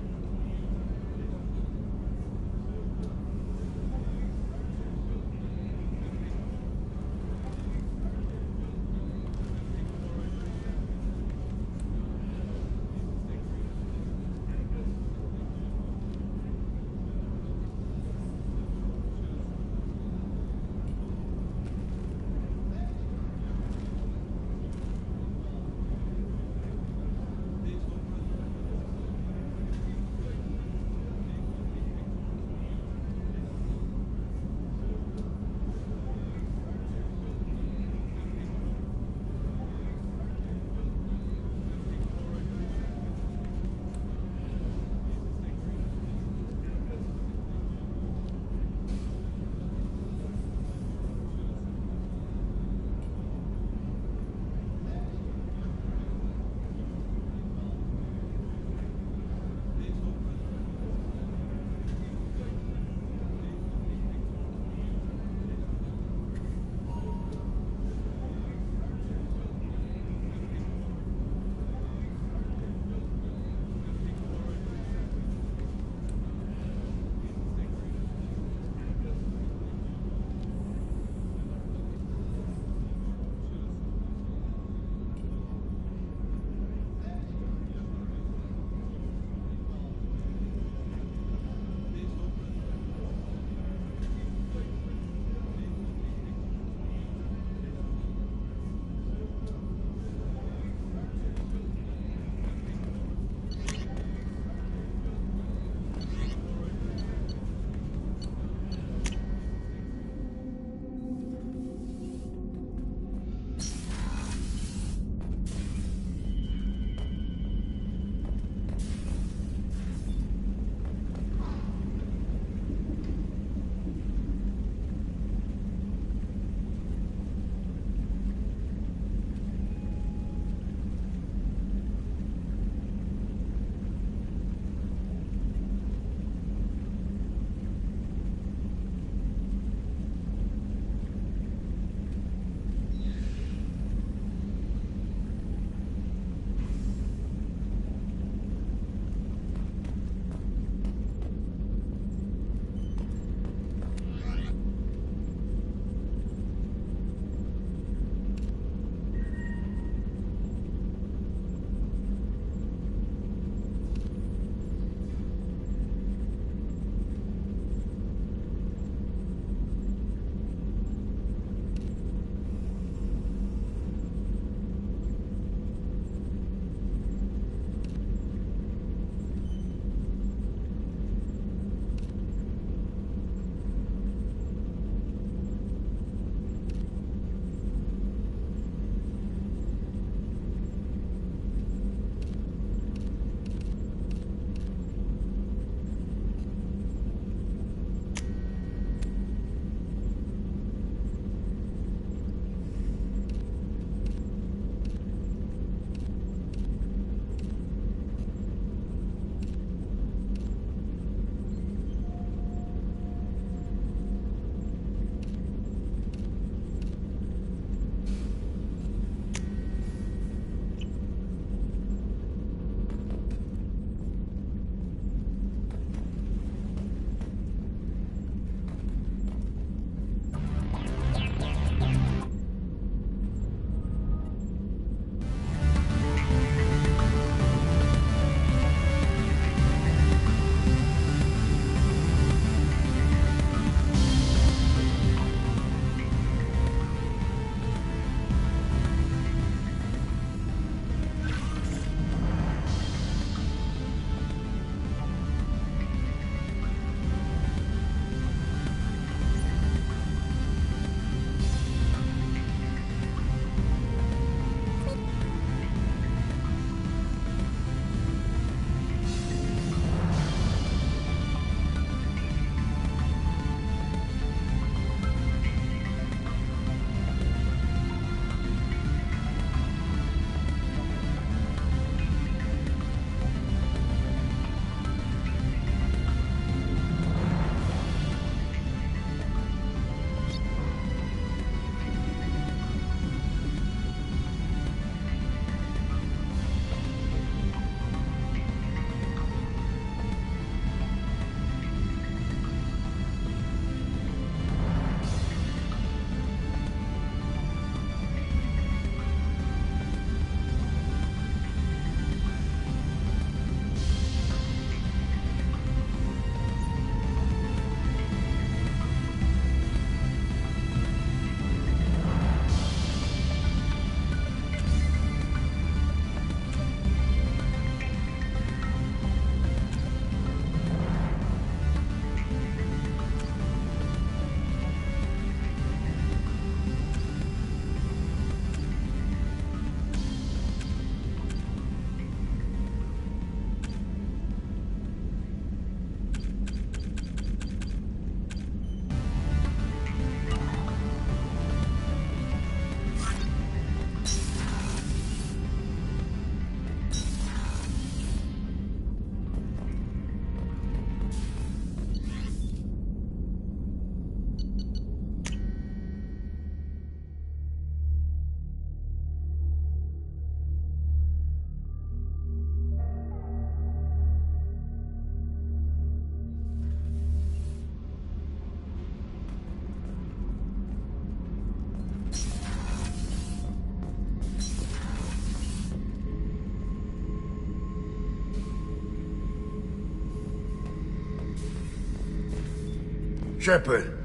Shepard,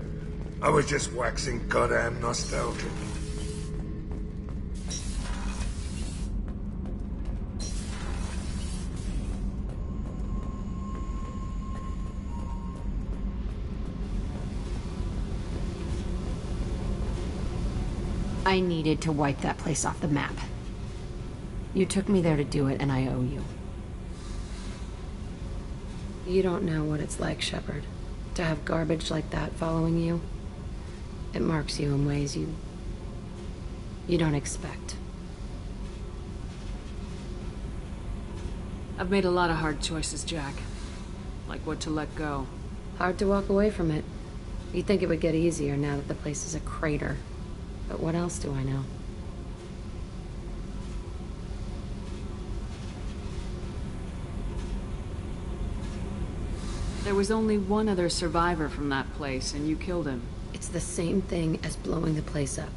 I was just waxing goddamn nostalgic. I needed to wipe that place off the map. You took me there to do it, and I owe you. You don't know what it's like, Shepard, to have garbage like that following you. It marks you in ways you don't expect. I've made a lot of hard choices, Jack. Like what to let go. Hard to walk away from it. You'd think it would get easier now that the place is a crater. But what else do I know? There was only one other survivor from that place, and you killed him. It's the same thing as blowing the place up.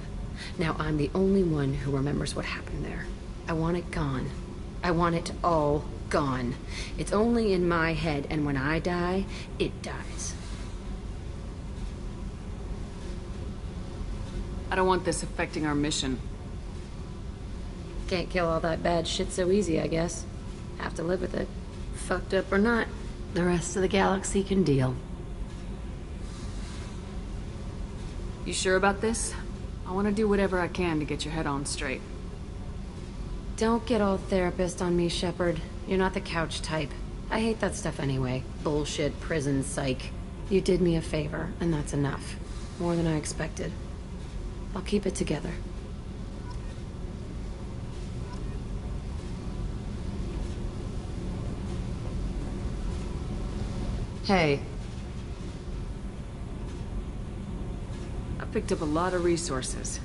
Now I'm the only one who remembers what happened there. I want it gone. I want it all gone. It's only in my head, and when I die, it dies. I don't want this affecting our mission. Can't kill all that bad shit so easy, I guess. Have to live with it. Fucked up or not, the rest of the galaxy can deal. You sure about this? I want to do whatever I can to get your head on straight. Don't get all therapist on me, Shepard. You're not the couch type. I hate that stuff anyway. Bullshit, prison, psych. You did me a favor, and that's enough. More than I expected. I'll keep it together. Hey. I picked up a lot of resources.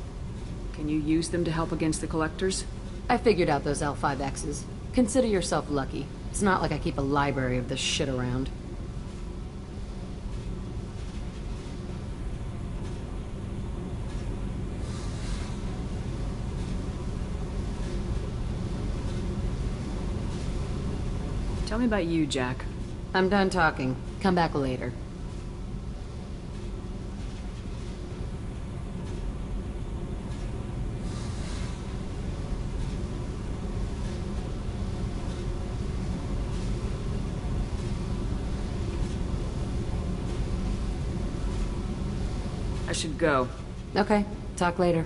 Can you use them to help against the Collectors? I figured out those L5Xs. Consider yourself lucky. It's not like I keep a library of this shit around. Tell me about you, Jack. I'm done talking. Come back later. I should go. Okay, talk later.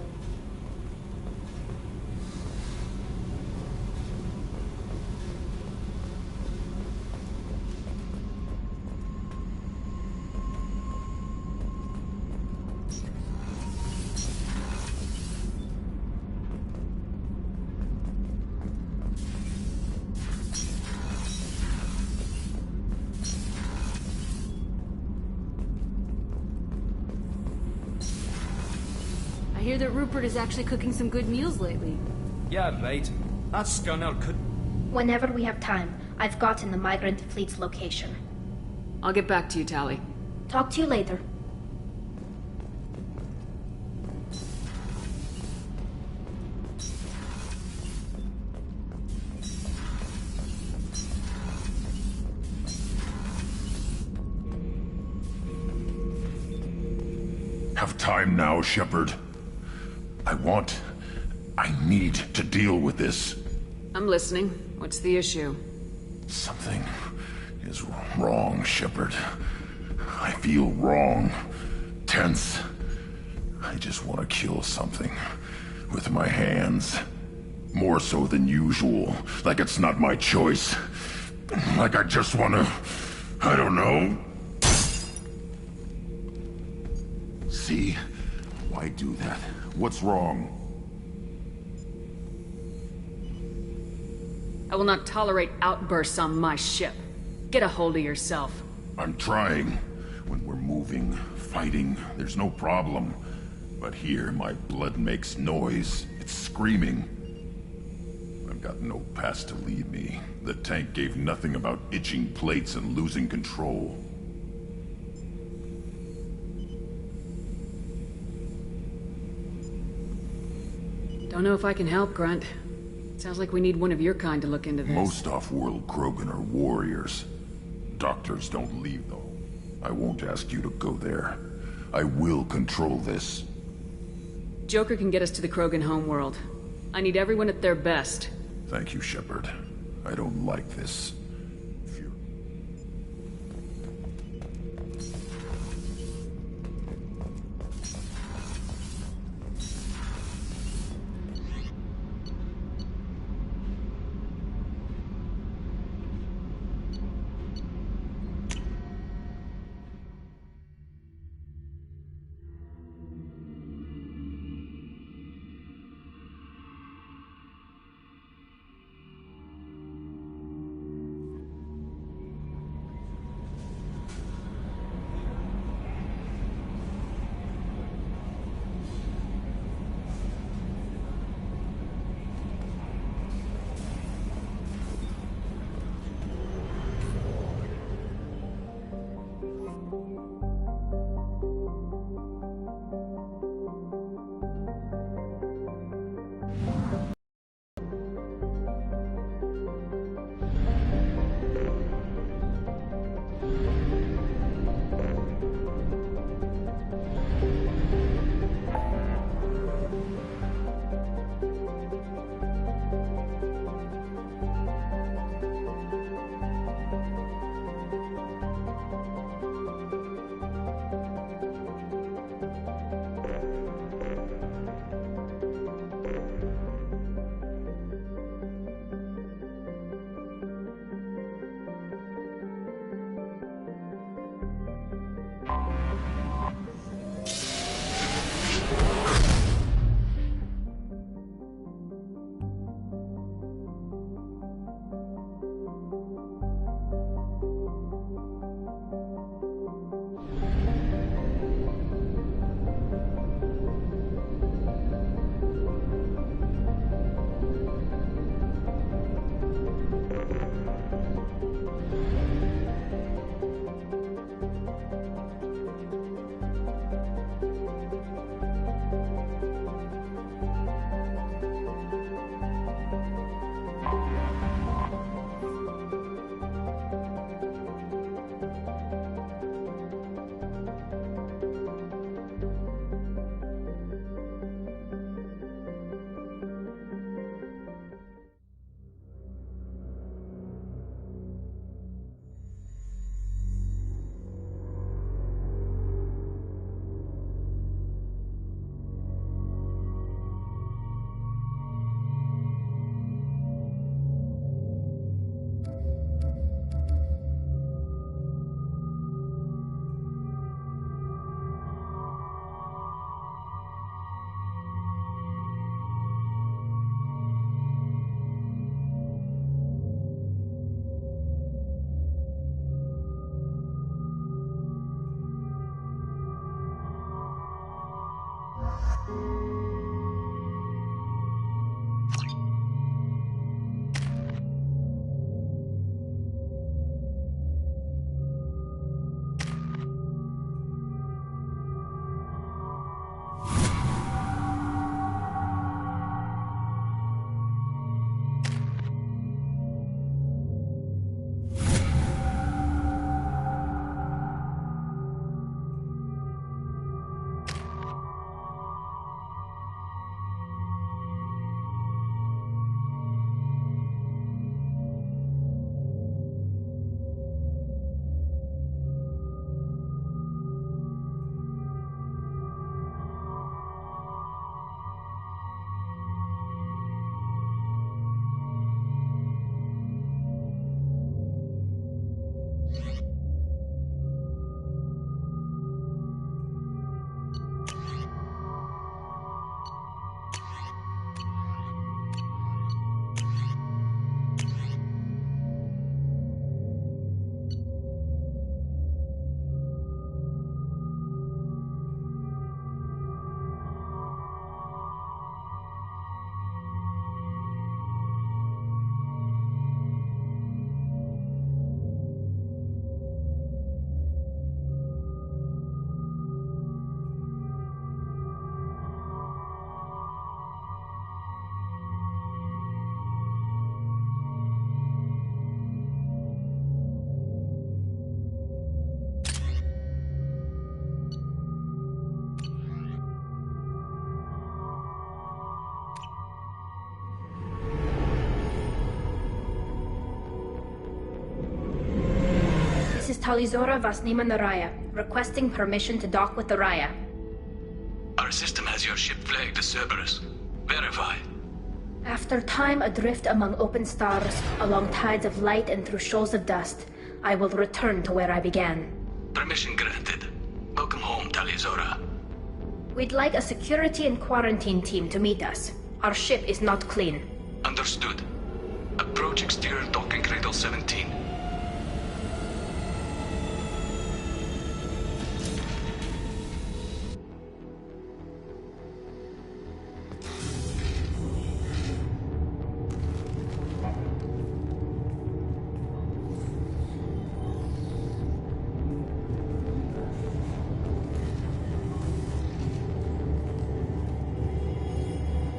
I hear that Rupert is actually cooking some good meals lately. Yeah, right. That scunner could... Whenever we have time, I've gotten the migrant fleet's location. I'll get back to you, Tally. Talk to you later. Have time now, Shepard. I need to deal with this. I'm listening. What's the issue? Something is wrong, Shepard. I feel wrong. Tense. I just want to kill something. With my hands. More so than usual. Like it's not my choice. Like I just want to... I don't know. See? Why do that? What's wrong? I will not tolerate outbursts on my ship. Get a hold of yourself. I'm trying. When we're moving, fighting, there's no problem. But here, my blood makes noise. It's screaming. I've got no past to lead me. The tank gave nothing about itching plates and losing control. Don't know if I can help, Grunt. Sounds like we need one of your kind to look into this. Most off-world Krogan are warriors. Doctors don't leave, though. I won't ask you to go there. I will control this. Joker can get us to the Krogan homeworld. I need everyone at their best. Thank you, Shepard. I don't like this. is Talizora Vasnima Naraya, requesting permission to dock with the Raya. Our system has your ship flagged as Cerberus. Verify. After time adrift among open stars, along tides of light and through shoals of dust, I will return to where I began. Permission granted. Welcome home, Talizora. We'd like a security and quarantine team to meet us. Our ship is not clean. Understood. Approach exterior docking cradle 17.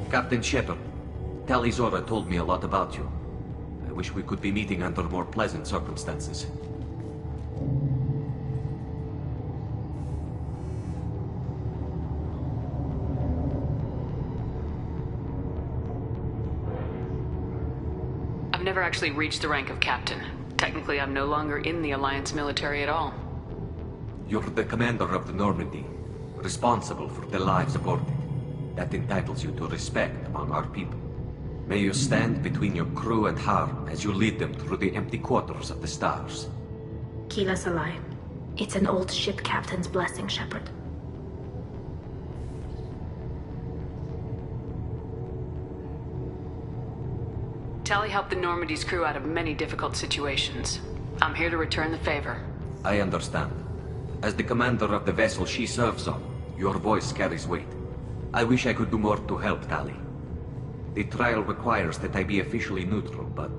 Captain Shepard, Talizora told me a lot about you. I wish we could be meeting under more pleasant circumstances. I've never actually reached the rank of captain. Technically, I'm no longer in the Alliance military at all. You're the commander of the Normandy, responsible for the lives aboard it. That entitles you to respect among our people. May you stand between your crew and harm as you lead them through the empty quarters of the stars. Kila Salai. It's an old ship captain's blessing, Shepard. Tali helped the Normandy's crew out of many difficult situations. I'm here to return the favor. I understand. As the commander of the vessel she serves on, your voice carries weight. I wish I could do more to help, Tali. The trial requires that I be officially neutral, but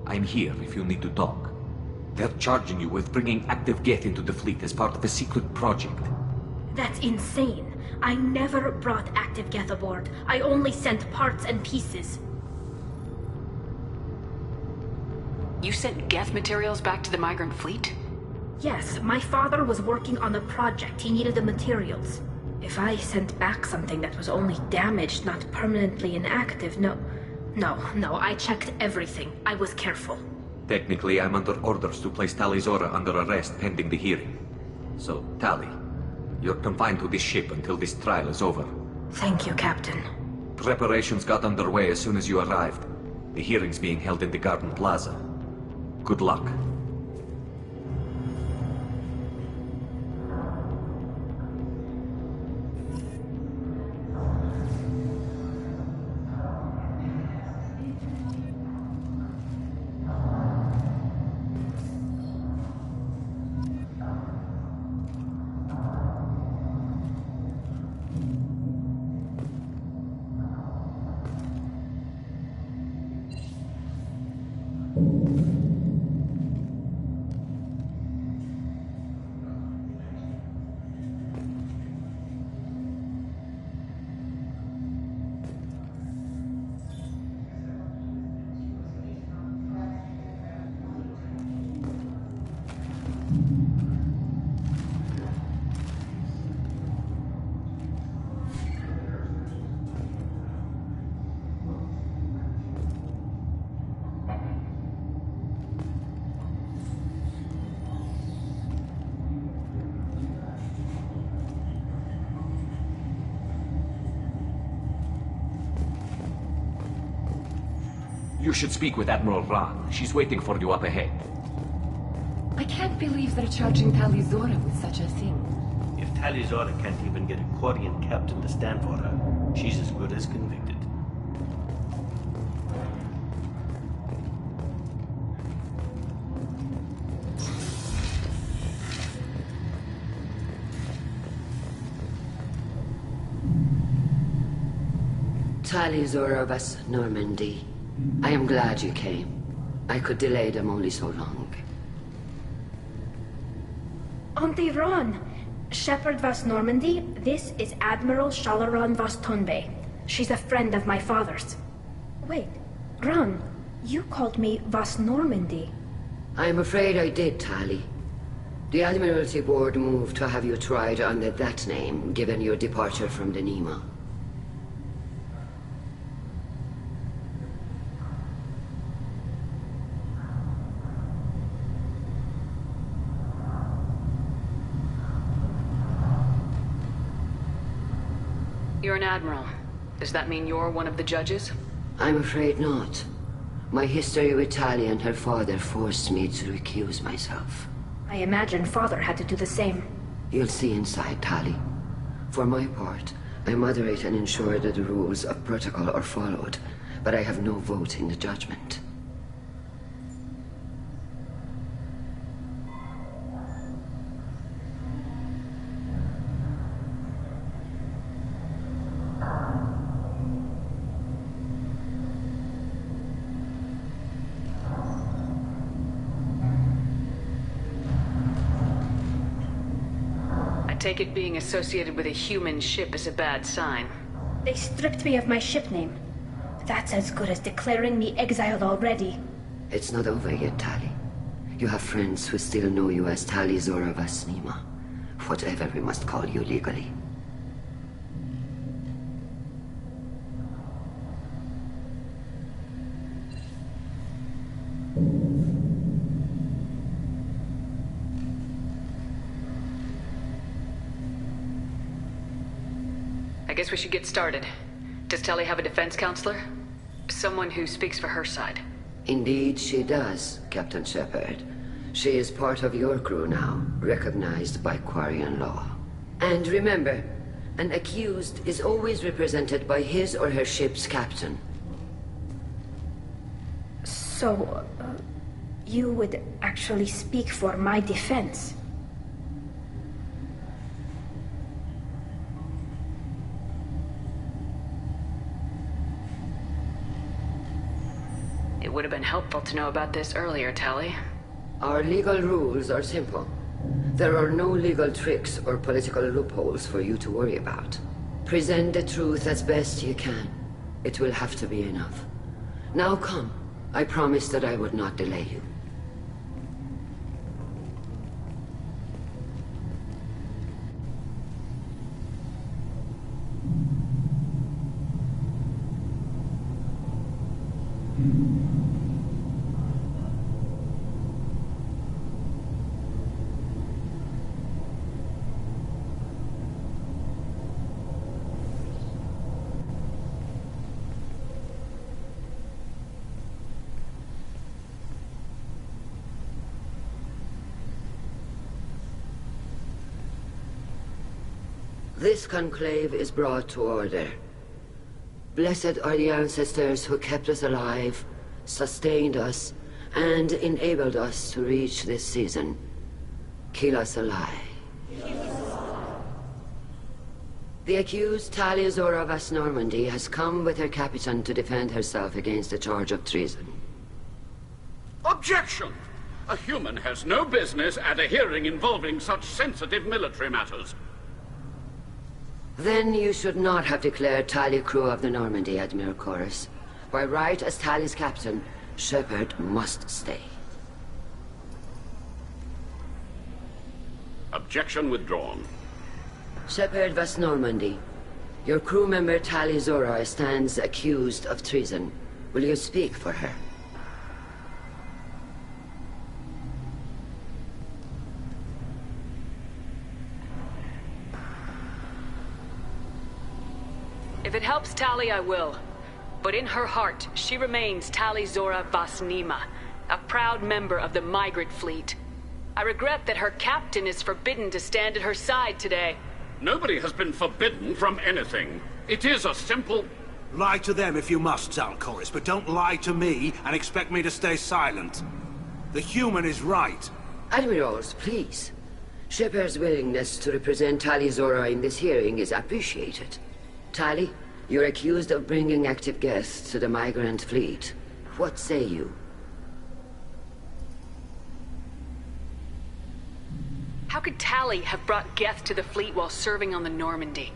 I'm here if you need to talk. They're charging you with bringing active Geth into the fleet as part of a secret project. That's insane. I never brought active Geth aboard. I only sent parts and pieces. You sent Geth materials back to the migrant fleet? Yes, my father was working on a project. He needed the materials. If I sent back something that was only damaged, not permanently inactive, no, I checked everything. I was careful. Technically, I'm under orders to place Talizora under arrest pending the hearing. So, Tali, you're confined to this ship until this trial is over. Thank you, Captain. Preparations got underway as soon as you arrived. The hearing's being held in the Garden Plaza. Good luck. You should speak with Admiral Ran. She's waiting for you up ahead. I can't believe they're charging Talizora with such a thing. If Talizora can't even get a Quarian captain to stand for her, she's as good as convicted. Talizora vas Normandy. I am glad you came. I could delay them only so long. Auntie Ron! Shepard vas Normandy, this is Admiral Shalaran vas Tonbe. She's a friend of my father's. Wait, Ron, you called me vas Normandy. I'm afraid I did, Tali. The Admiralty Board moved to have you tried under that name, given your departure from the Nima. You're an admiral. Does that mean you're one of the judges? I'm afraid not. My history with Tali and her father forced me to recuse myself. I imagine Father had to do the same. You'll see inside, Tali. For my part, I moderate and ensure that the rules of protocol are followed, but I have no vote in the judgment. Take it being associated with a human ship is a bad sign. They stripped me of my ship name. That's as good as declaring me exiled already. It's not over yet, Tali. You have friends who still know you as Tali Zora Vasnima. Whatever we must call you legally. I guess we should get started. Does Tali have a defense counselor? Someone who speaks for her side. Indeed she does, Captain Shepard. She is part of your crew now, recognized by Quarian law. And remember, an accused is always represented by his or her ship's captain. So, you would actually speak for my defense? It would have been helpful to know about this earlier, Tali. Our legal rules are simple. There are no legal tricks or political loopholes for you to worry about. Present the truth as best you can. It will have to be enough. Now come. I promised that I would not delay you. This conclave is brought to order. Blessed are the ancestors who kept us alive, sustained us, and enabled us to reach this season. Keep us alive. The accused Tali Zora Vas Normandy has come with her captain to defend herself against a charge of treason. Objection! A human has no business at a hearing involving such sensitive military matters. Then you should not have declared Tali crew of the Normandy, Admiral Chorus. By right as Tali's captain, Shepard must stay. Objection withdrawn. Shepard Vas Normandy, your crew member Tali Zora stands accused of treason. Will you speak for her? If it helps Tali, I will. But in her heart, she remains Tali Zora Vasnima, a proud member of the migrant fleet. I regret that her captain is forbidden to stand at her side today. Nobody has been forbidden from anything. It is a simple... Lie to them if you must, Zalcoris, but don't lie to me and expect me to stay silent. The human is right. Admirals, please. Shepard's willingness to represent Tali Zora in this hearing is appreciated. Tali, you're accused of bringing active guests to the migrant fleet. What say you? How could Tali have brought Geth to the fleet while serving on the Normandy?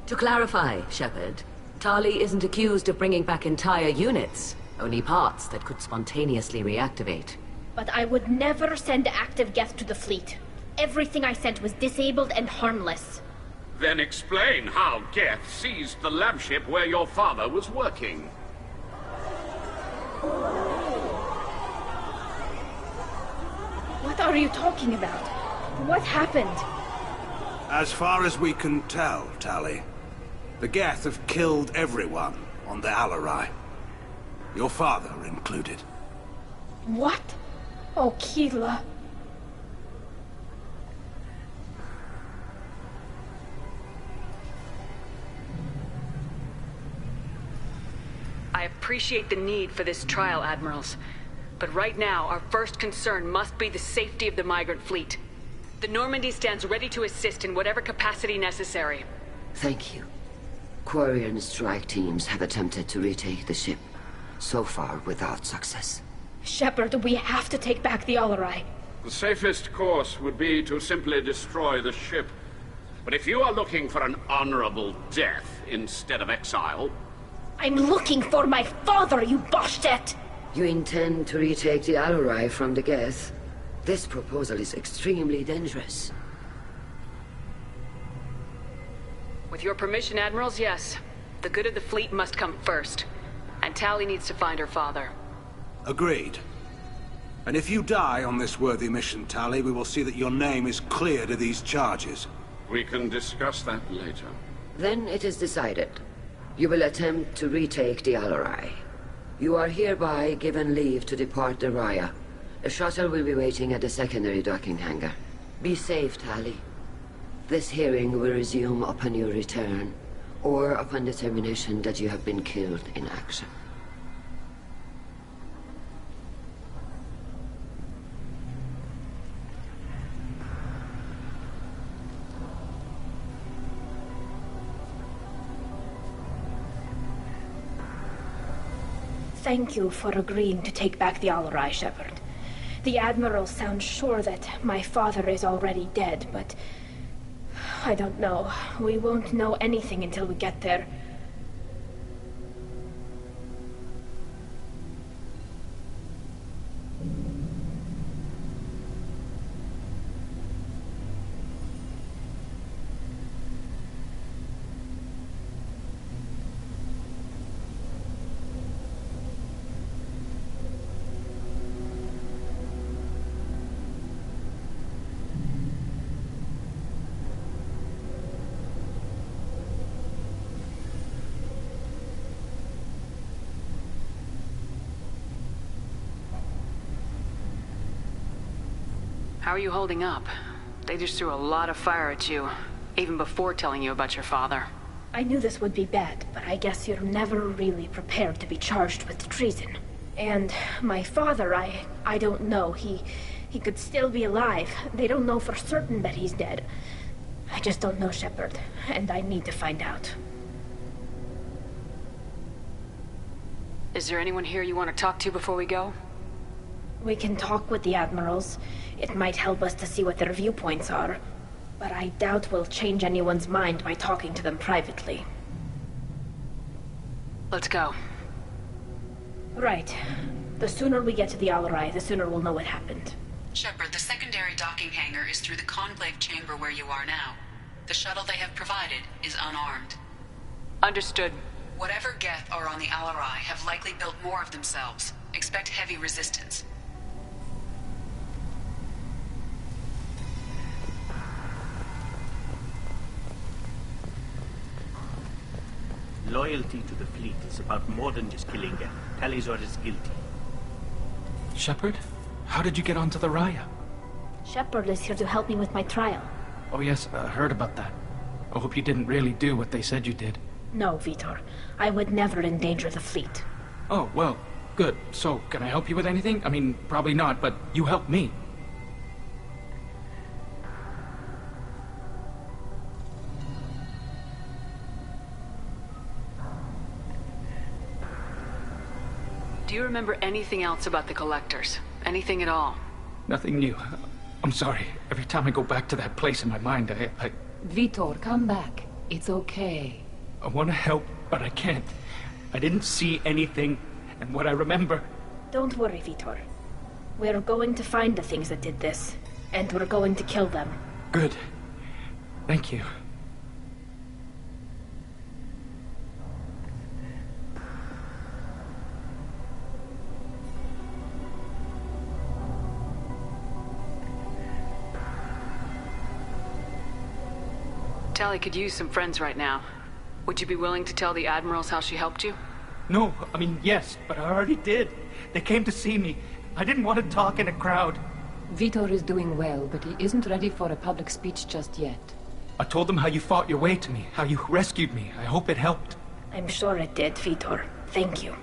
To clarify, Shepard, Tali isn't accused of bringing back entire units, only parts that could spontaneously reactivate. But I would never send active Geth to the fleet. Everything I sent was disabled and harmless. Then explain how Geth seized the lab ship where your father was working. What are you talking about? What happened? As far as we can tell, Tali, The Geth have killed everyone on the Alarai. Your father included. What? Oh, Keela. I appreciate the need for this trial, Admirals. But right now, our first concern must be the safety of the migrant fleet. The Normandy stands ready to assist in whatever capacity necessary. Thank you. Quarry and strike teams have attempted to retake the ship, so far without success. Shepard, we have to take back the Alarai. The safest course would be to simply destroy the ship. But if you are looking for an honorable death instead of exile... I'm looking for my father, you Boshtet! You intend to retake the Alarai from the Geth? This proposal is extremely dangerous. With your permission, Admirals, yes. The good of the fleet must come first. And Tali needs to find her father. Agreed. And if you die on this worthy mission, Tali, we will see that your name is cleared of these charges. We can discuss that later. Then it is decided. You will attempt to retake the Alarai. You are hereby given leave to depart the Raya. A shuttle will be waiting at the secondary docking hangar. Be safe, Tali. This hearing will resume upon your return, or upon determination that you have been killed in action. Thank you for agreeing to take back the Alarai, Shepard. The Admiral sounds sure that my father is already dead, but... I don't know. We won't know anything until we get there. How are you holding up? They just threw a lot of fire at you, even before telling you about your father. I knew this would be bad, but I guess you're never really prepared to be charged with treason. And my father, I don't know. He could still be alive. They don't know for certain that he's dead. I just don't know, Shepard, and I need to find out. Is there anyone here you want to talk to before we go? We can talk with the Admirals. It might help us to see what their viewpoints are. But I doubt we'll change anyone's mind by talking to them privately. Let's go. Right. The sooner we get to the Alarai, the sooner we'll know what happened. Shepard, the secondary docking hangar is through the conclave chamber where you are now. The shuttle they have provided is unarmed. Understood. Whatever Geth are on the Alarai have likely built more of themselves. Expect heavy resistance. Loyalty to the fleet is about more than just killing Geth. Talizor is guilty. Shepard? How did you get onto the Raya? Shepard is here to help me with my trial. Oh yes, I heard about that. I hope you didn't really do what they said you did. No, Vitor. I would never endanger the fleet. Oh, well, good. So, can I help you with anything? I mean, probably not, but you helped me. Do you remember anything else about the Collectors? Anything at all? Nothing new. I'm sorry. Every time I go back to that place in my mind, I... Vitor, come back. It's okay. I want to help, but I can't. I didn't see anything, and what I remember... Don't worry, Vitor. We're going to find the things that did this, and we're going to kill them. Good. Thank you. Tali could use some friends right now. Would you be willing to tell the Admirals how she helped you? No, I mean, yes, but I already did. They came to see me. I didn't want to talk in a crowd. Vitor is doing well, but he isn't ready for a public speech just yet. I told them how you fought your way to me, how you rescued me. I hope it helped. I'm sure it did, Vitor. Thank you.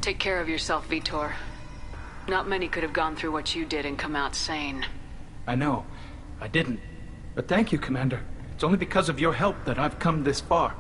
Take care of yourself, Vitor. Not many could have gone through what you did and come out sane. I know. I didn't. But thank you, Commander. It's only because of your help that I've come this far.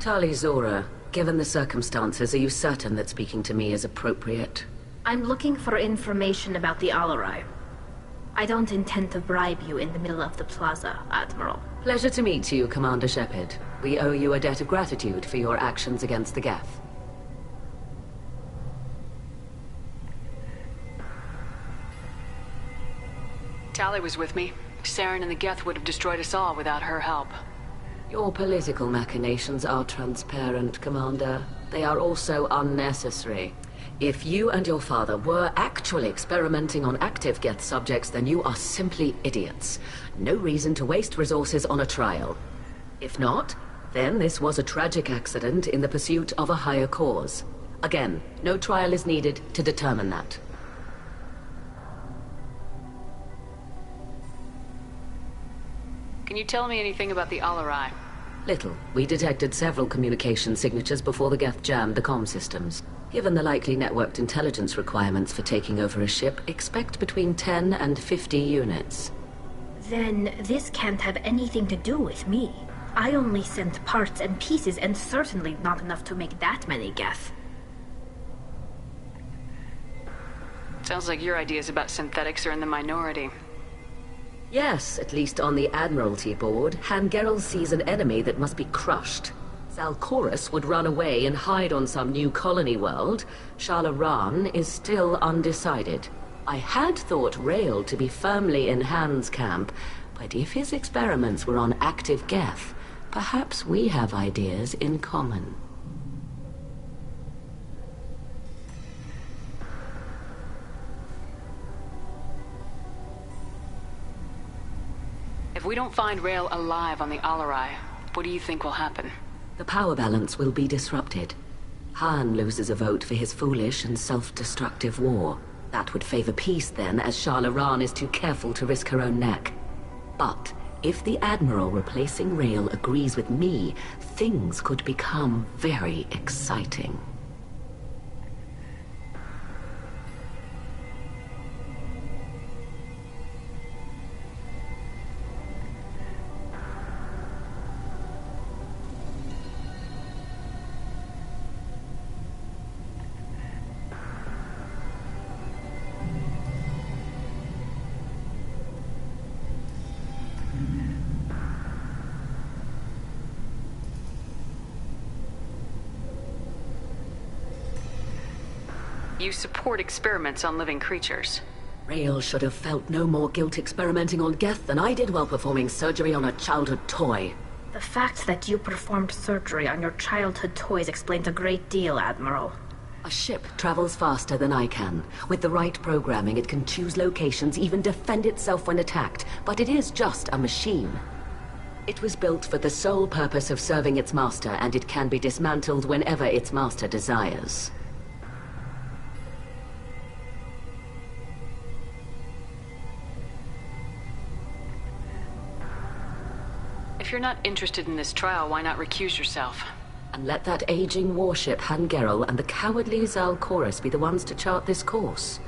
Tali Zora, given the circumstances, are you certain that speaking to me is appropriate? I'm looking for information about the Alarai. I don't intend to bribe you in the middle of the plaza, Admiral. Pleasure to meet you, Commander Shepard. We owe you a debt of gratitude for your actions against the Geth. Tali was with me. Saren and the Geth would have destroyed us all without her help. Your political machinations are transparent, Commander. They are also unnecessary. If you and your father were actually experimenting on active Geth subjects, then you are simply idiots. No reason to waste resources on a trial. If not, then this was a tragic accident in the pursuit of a higher cause. Again, no trial is needed to determine that. Can you tell me anything about the Alarai? Little. We detected several communication signatures before the Geth jammed the comm systems. Given the likely networked intelligence requirements for taking over a ship, expect between 10 and 50 units. Then this can't have anything to do with me. I only sent parts and pieces, and certainly not enough to make that many Geth. Sounds like your ideas about synthetics are in the minority. Yes, at least on the Admiralty board, Hangerel sees an enemy that must be crushed. Zalcorus would run away and hide on some new colony world. Shalaran is still undecided. I had thought Rael to be firmly in Han's camp, but if his experiments were on active Geth, perhaps we have ideas in common. If we don't find Rael alive on the Alarai, what do you think will happen? The power balance will be disrupted. Han loses a vote for his foolish and self-destructive war. That would favor peace then, as Shalaran is too careful to risk her own neck. But if the Admiral replacing Rael agrees with me, things could become very exciting. You support experiments on living creatures. Rael should have felt no more guilt experimenting on Geth than I did while performing surgery on a childhood toy. The fact that you performed surgery on your childhood toys explains a great deal, Admiral. A ship travels faster than I can. With the right programming, it can choose locations, even defend itself when attacked. But it is just a machine. It was built for the sole purpose of serving its master, and it can be dismantled whenever its master desires. If you're not interested in this trial, why not recuse yourself? And let that aging warship Hangerel and the cowardly Zalcorus be the ones to chart this course?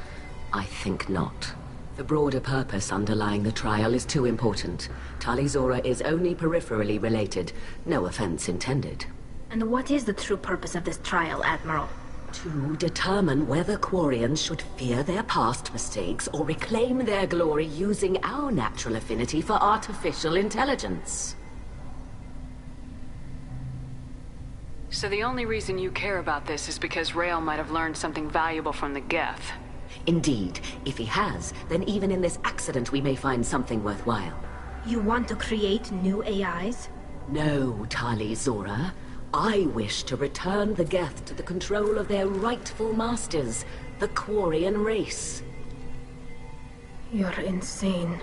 I think not. The broader purpose underlying the trial is too important. Tali Zora is only peripherally related. No offense intended. And what is the true purpose of this trial, Admiral? To determine whether Quarians should fear their past mistakes or reclaim their glory using our natural affinity for artificial intelligence. So the only reason you care about this is because Rael might have learned something valuable from the Geth. Indeed. If he has, then even in this accident we may find something worthwhile. You want to create new AIs? No, Tali Zora. I wish to return the Geth to the control of their rightful masters, the Quarian race. You're insane.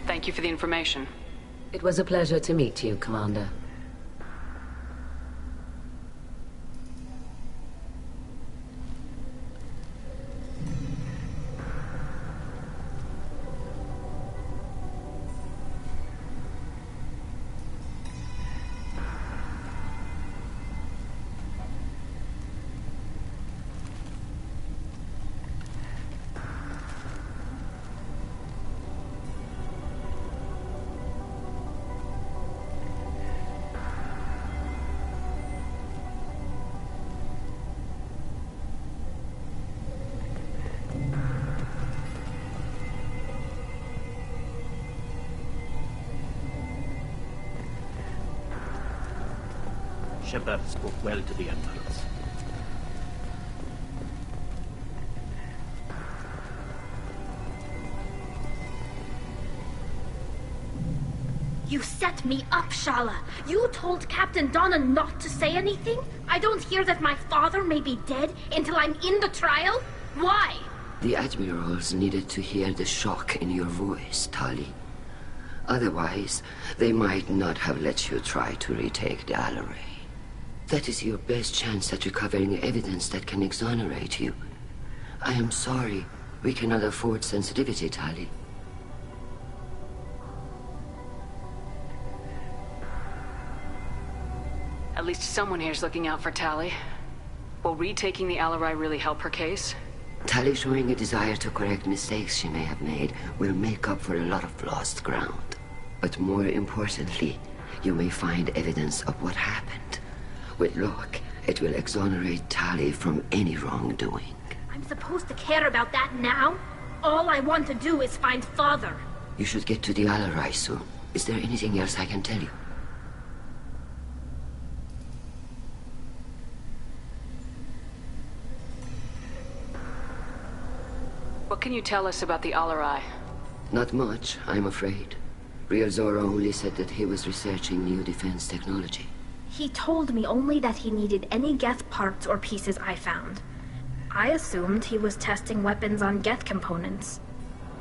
Thank you for the information. It was a pleasure to meet you, Commander. Shepard spoke well to the Admirals. You set me up, Shala. You told Captain Donna not to say anything? I don't hear that my father may be dead until I'm in the trial? Why? The Admirals needed to hear the shock in your voice, Tali. Otherwise, they might not have let you try to retake the Alaray. That is your best chance at recovering evidence that can exonerate you. I am sorry. We cannot afford sensitivity, Tali. At least someone here's looking out for Tali. Will retaking the Alaray really help her case? Tali showing a desire to correct mistakes she may have made will make up for a lot of lost ground. But more importantly, you may find evidence of what happened. With luck, it will exonerate Tali from any wrongdoing. I'm supposed to care about that now? All I want to do is find Father. You should get to the Alaray soon. Is there anything else I can tell you? What can you tell us about the Alaray? Not much, I'm afraid. Real Zora only said that he was researching new defense technology. He told me only that he needed any Geth parts or pieces I found. I assumed he was testing weapons on Geth components.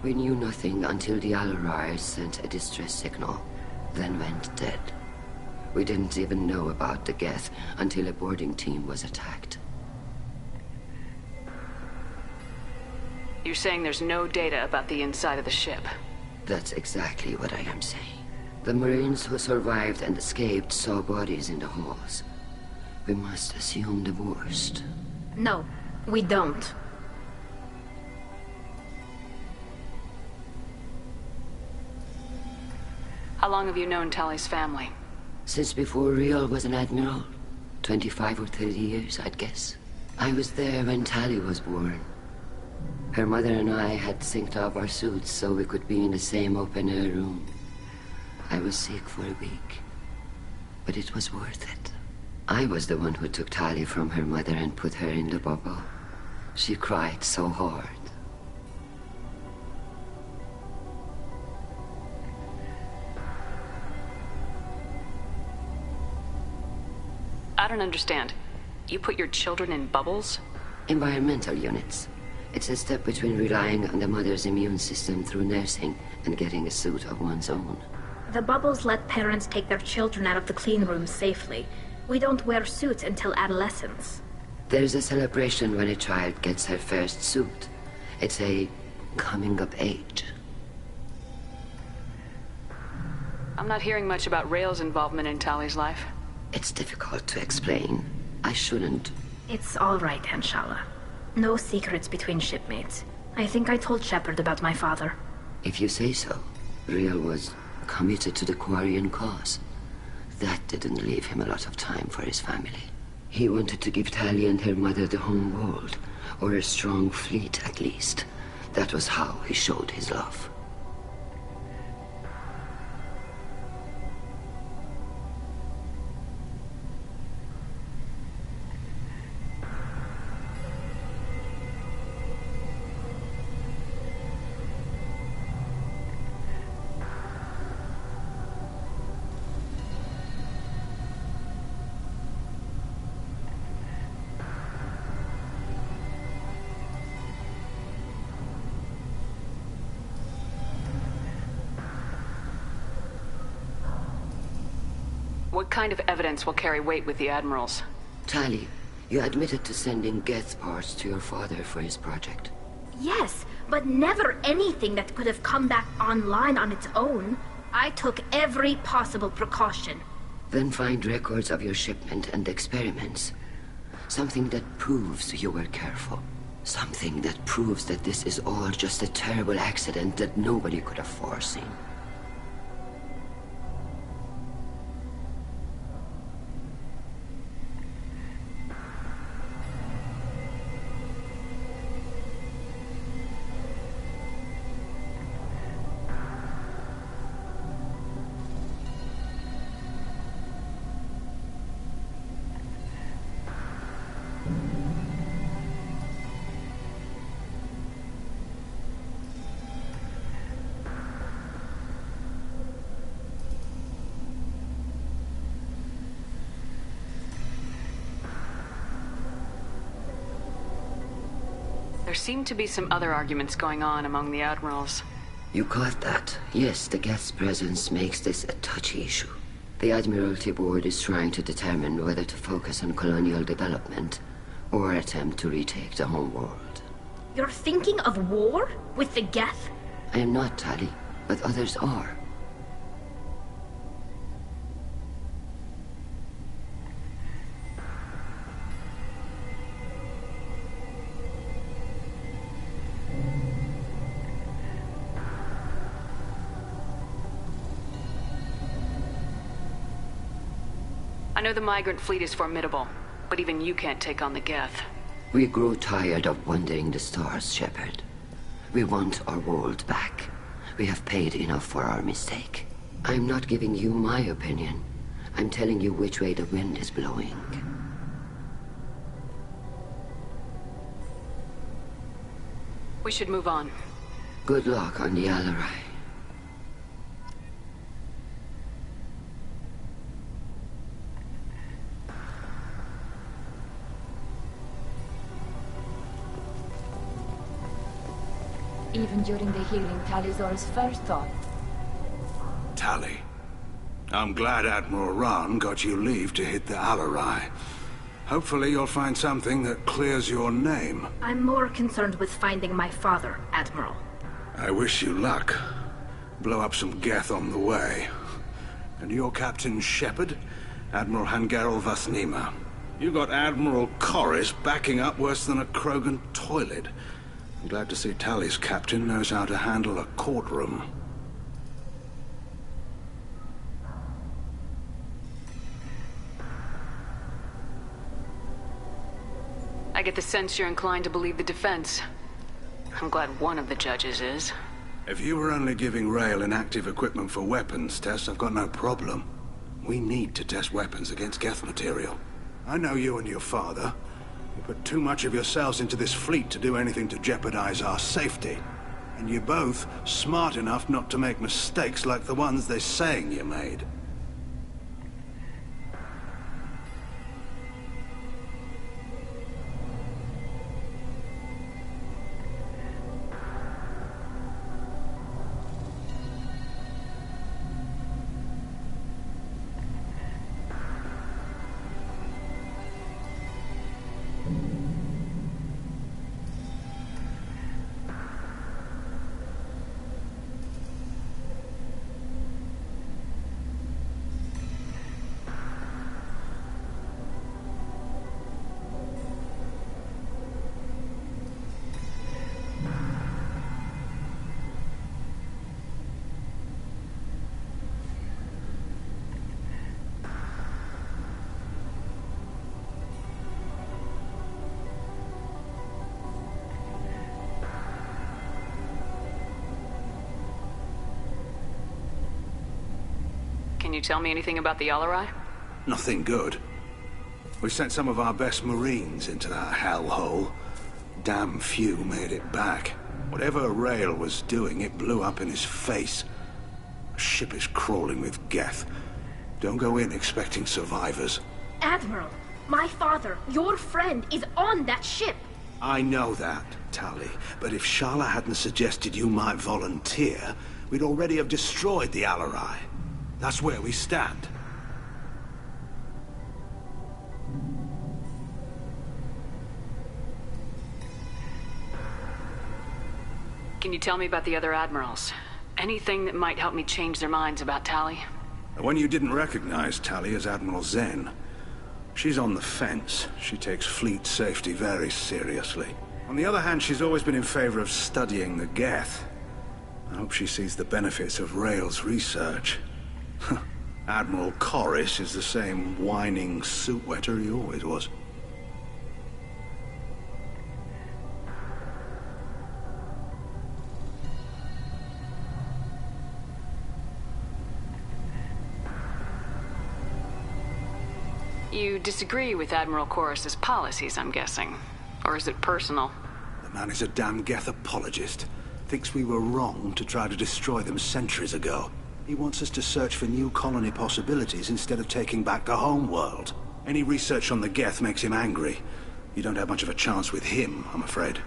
We knew nothing until the Alaray sent a distress signal, then went dead. We didn't even know about the Geth until a boarding team was attacked. You're saying there's no data about the inside of the ship? That's exactly what I am saying. The Marines who survived and escaped saw bodies in the halls. We must assume the worst. No, we don't. How long have you known Tali's family? Since before Real was an admiral. 25 or 30 years, I'd guess. I was there when Tali was born. Her mother and I had synced up our suits so we could be in the same open-air room. I was sick for a week, but it was worth it. I was the one who took Tali from her mother and put her in the bubble. She cried so hard. I don't understand. You put your children in bubbles? Environmental units. It's a step between relying on the mother's immune system through nursing and getting a suit of one's own. The bubbles let parents take their children out of the clean rooms safely. We don't wear suits until adolescence. There's a celebration when a child gets her first suit. It's a coming of age. I'm not hearing much about Rail's involvement in Tali's life. It's difficult to explain. I shouldn't. It's all right, Anshala. No secrets between shipmates. I think I told Shepard about my father. If you say so. Rail was committed to the Quarian cause. That didn't leave him a lot of time for his family. He wanted to give Tali and her mother the home world, or a strong fleet at least. That was how he showed his love. What kind of evidence will carry weight with the admirals? Tali, you admitted to sending Geth parts to your father for his project. Yes, but never anything that could have come back online on its own. I took every possible precaution. Then find records of your shipment and experiments. Something that proves you were careful. Something that proves that this is all just a terrible accident that nobody could have foreseen. There seem to be some other arguments going on among the admirals. You caught that? Yes, the Geth's presence makes this a touchy issue. The Admiralty Board is trying to determine whether to focus on colonial development or attempt to retake the home world. You're thinking of war? With the Geth? I am not, Tali, but others are. I know the migrant fleet is formidable, but even you can't take on the Geth. We grow tired of wandering the stars, Shepard. We want our world back. We have paid enough for our mistake. I'm not giving you my opinion. I'm telling you which way the wind is blowing. We should move on. Good luck on the Alarai. Even during the healing, Tali's first thought. Tali, I'm glad Admiral Rahn got you leave to hit the Alarai. Hopefully you'll find something that clears your name. I'm more concerned with finding my father, Admiral. I wish you luck. Blow up some Geth on the way. And your Captain Shepard? Admiral Hangarel Vasnima. You got Admiral Corris backing up worse than a Krogan toilet. I'm glad to see Tali's captain knows how to handle a courtroom. I get the sense you're inclined to believe the defense. I'm glad one of the judges is. If you were only giving Rail inactive equipment for weapons tests, I've got no problem. We need to test weapons against Geth material. I know you and your father. You put too much of yourselves into this fleet to do anything to jeopardize our safety. And you're both smart enough not to make mistakes like the ones they're saying you made. Can you tell me anything about the Alarai? Nothing good. We sent some of our best Marines into that hellhole. Damn few made it back. Whatever Rail was doing, it blew up in his face. The ship is crawling with Geth. Don't go in expecting survivors. Admiral, my father, your friend, is on that ship. I know that, Tali, but if Shala hadn't suggested you might volunteer, we'd already have destroyed the Alarai. That's where we stand. Can you tell me about the other admirals? Anything that might help me change their minds about Tali? The one you didn't recognize, Tali, is Admiral Zen. She's on the fence. She takes fleet safety very seriously. On the other hand, she's always been in favor of studying the Geth. I hope she sees the benefits of Rail's research. Admiral Corris is the same whining suit wetter he always was. You disagree with Admiral Corris's policies, I'm guessing. Or is it personal? The man is a damn Geth apologist. Thinks we were wrong to try to destroy them centuries ago. He wants us to search for new colony possibilities instead of taking back the home world. Any research on the Geth makes him angry. You don't have much of a chance with him, I'm afraid.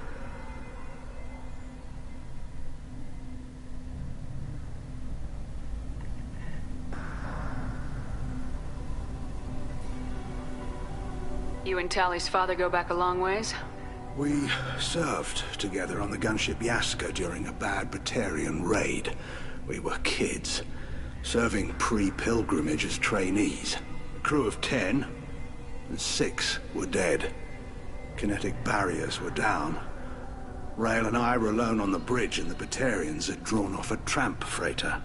You and Tali's father go back a long ways? We served together on the gunship Yaska during a bad Batarian raid. We were kids, serving pre-pilgrimage as trainees. A crew of 10, and 6 were dead. Kinetic barriers were down. Rail and I were alone on the bridge, and the Batarians had drawn off a tramp freighter.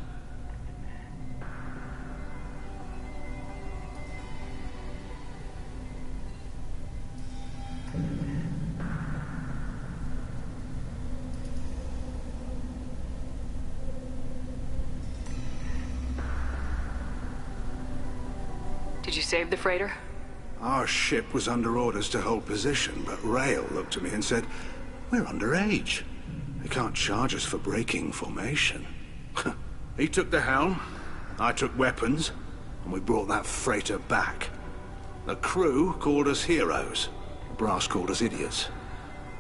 Did you save the freighter? Our ship was under orders to hold position, but Rail looked at me and said, "We're underage. They can't charge us for breaking formation." He took the helm, I took weapons, and we brought that freighter back. The crew called us heroes. The brass called us idiots.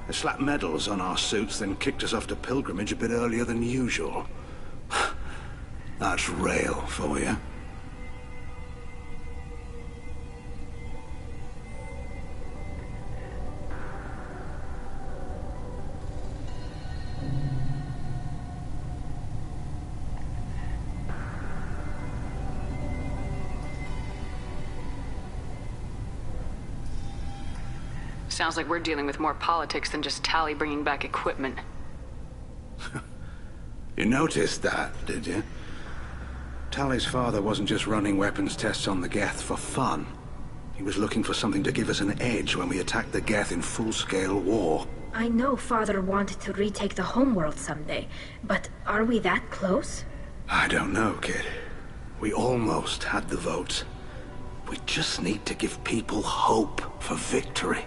They slapped medals on our suits, then kicked us off to pilgrimage a bit earlier than usual. That's Rail for you. Sounds like we're dealing with more politics than just Tali bringing back equipment. You noticed that, did you? Tali's father wasn't just running weapons tests on the Geth for fun. He was looking for something to give us an edge when we attacked the Geth in full-scale war. I know Father wanted to retake the homeworld someday, but are we that close? I don't know, kid. We almost had the votes. We just need to give people hope for victory.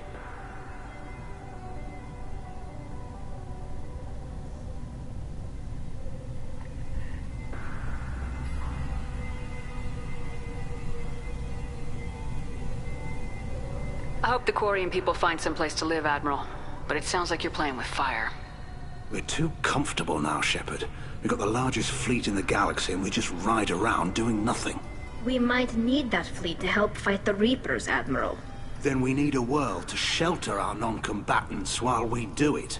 I hope the Quarian people find someplace to live, Admiral. But it sounds like you're playing with fire. We're too comfortable now, Shepard. We've got the largest fleet in the galaxy and we just ride around doing nothing. We might need that fleet to help fight the Reapers, Admiral. Then we need a world to shelter our non-combatants while we do it.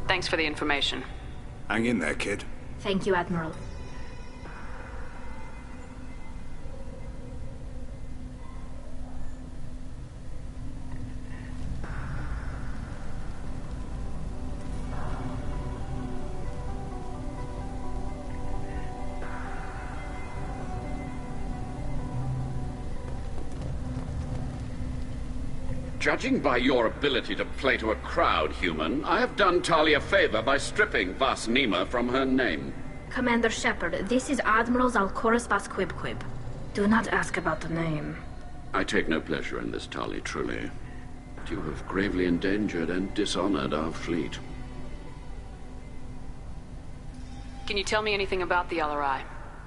Thanks for the information. Hang in there, kid. Thank you, Admiral. Judging by your ability to play to a crowd, human, I have done Tali a favor by stripping Vas Nima from her name. Commander Shepard, this is Admiral Zalkoris Vas Quibquib. Do not ask about the name. I take no pleasure in this, Tali, truly. But you have gravely endangered and dishonored our fleet. Can you tell me anything about the LRI?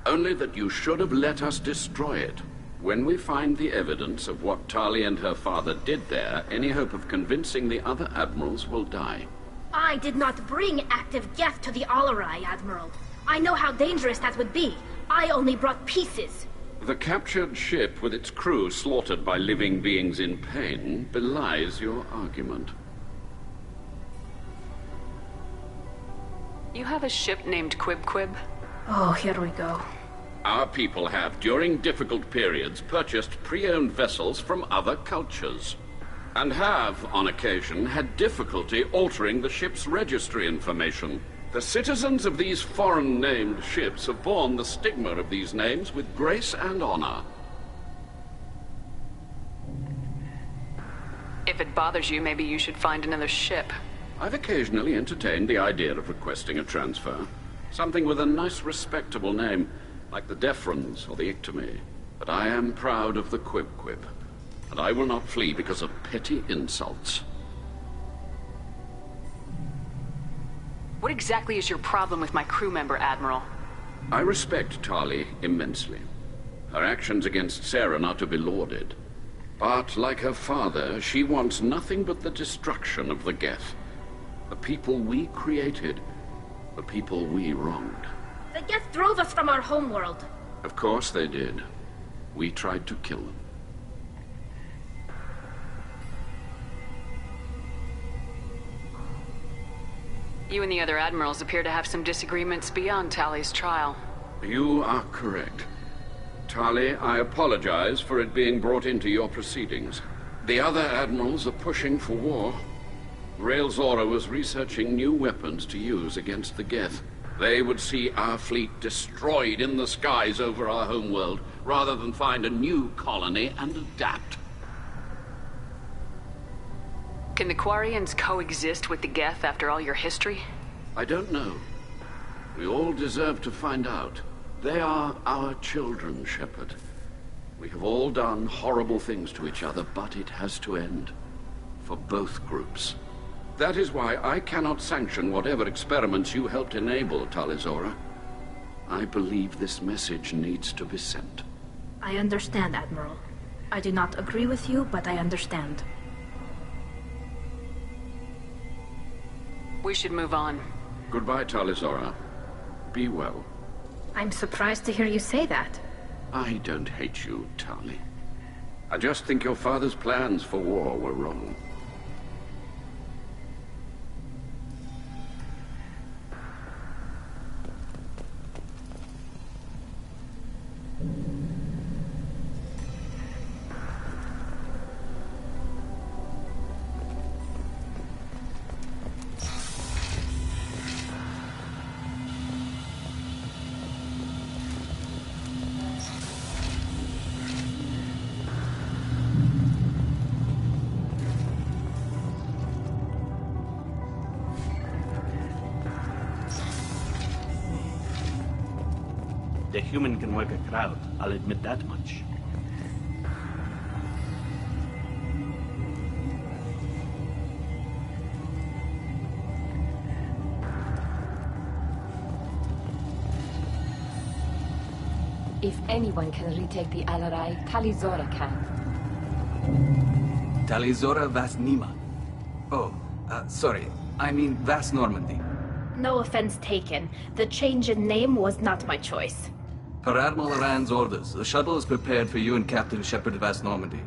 Only that you should have let us destroy it. When we find the evidence of what Tali and her father did there, any hope of convincing the other admirals will die. I did not bring active Geth to the Alarai, Admiral. I know how dangerous that would be. I only brought pieces. The captured ship with its crew slaughtered by living beings in pain belies your argument. You have a ship named Quibquib? Oh, here we go. Our people have, during difficult periods, purchased pre-owned vessels from other cultures, and have, on occasion, had difficulty altering the ship's registry information. The citizens of these foreign-named ships have borne the stigma of these names with grace and honor. If it bothers you, maybe you should find another ship. I've occasionally entertained the idea of requesting a transfer. Something with a nice, respectable name, like the Defrons or the Ictomy. But I am proud of the Quibquib, and I will not flee because of petty insults. What exactly is your problem with my crew member, Admiral? I respect Tali immensely. Her actions against Saren are to be lauded. But, like her father, she wants nothing but the destruction of the Geth. The people we created, the people we wronged. The Geth drove us from our homeworld. Of course they did. We tried to kill them. You and the other admirals appear to have some disagreements beyond Tali's trial. You are correct. Tali, I apologize for it being brought into your proceedings. The other admirals are pushing for war. Rael Zora was researching new weapons to use against the Geth. They would see our fleet destroyed in the skies over our homeworld, rather than find a new colony and adapt. Can the Quarians coexist with the Geth after all your history? I don't know. We all deserve to find out. They are our children, Shepard. We have all done horrible things to each other, but it has to end. For both groups. That is why I cannot sanction whatever experiments you helped enable, Tali Zora. I believe this message needs to be sent. I understand, Admiral. I do not agree with you, but I understand. We should move on. Goodbye, Tali Zora. Be well. I'm surprised to hear you say that. I don't hate you, Tali. I just think your father's plans for war were wrong. The human can work a crowd, I'll admit that much. If anyone can retake the Alarai, Tali Zora can. Tali Zora Vas Nima. Oh, sorry. I mean Vas Normandy. No offense taken. The change in name was not my choice. Per Admiral Rand's orders, the shuttle is prepared for you and Captain Shepard Vas Normandy.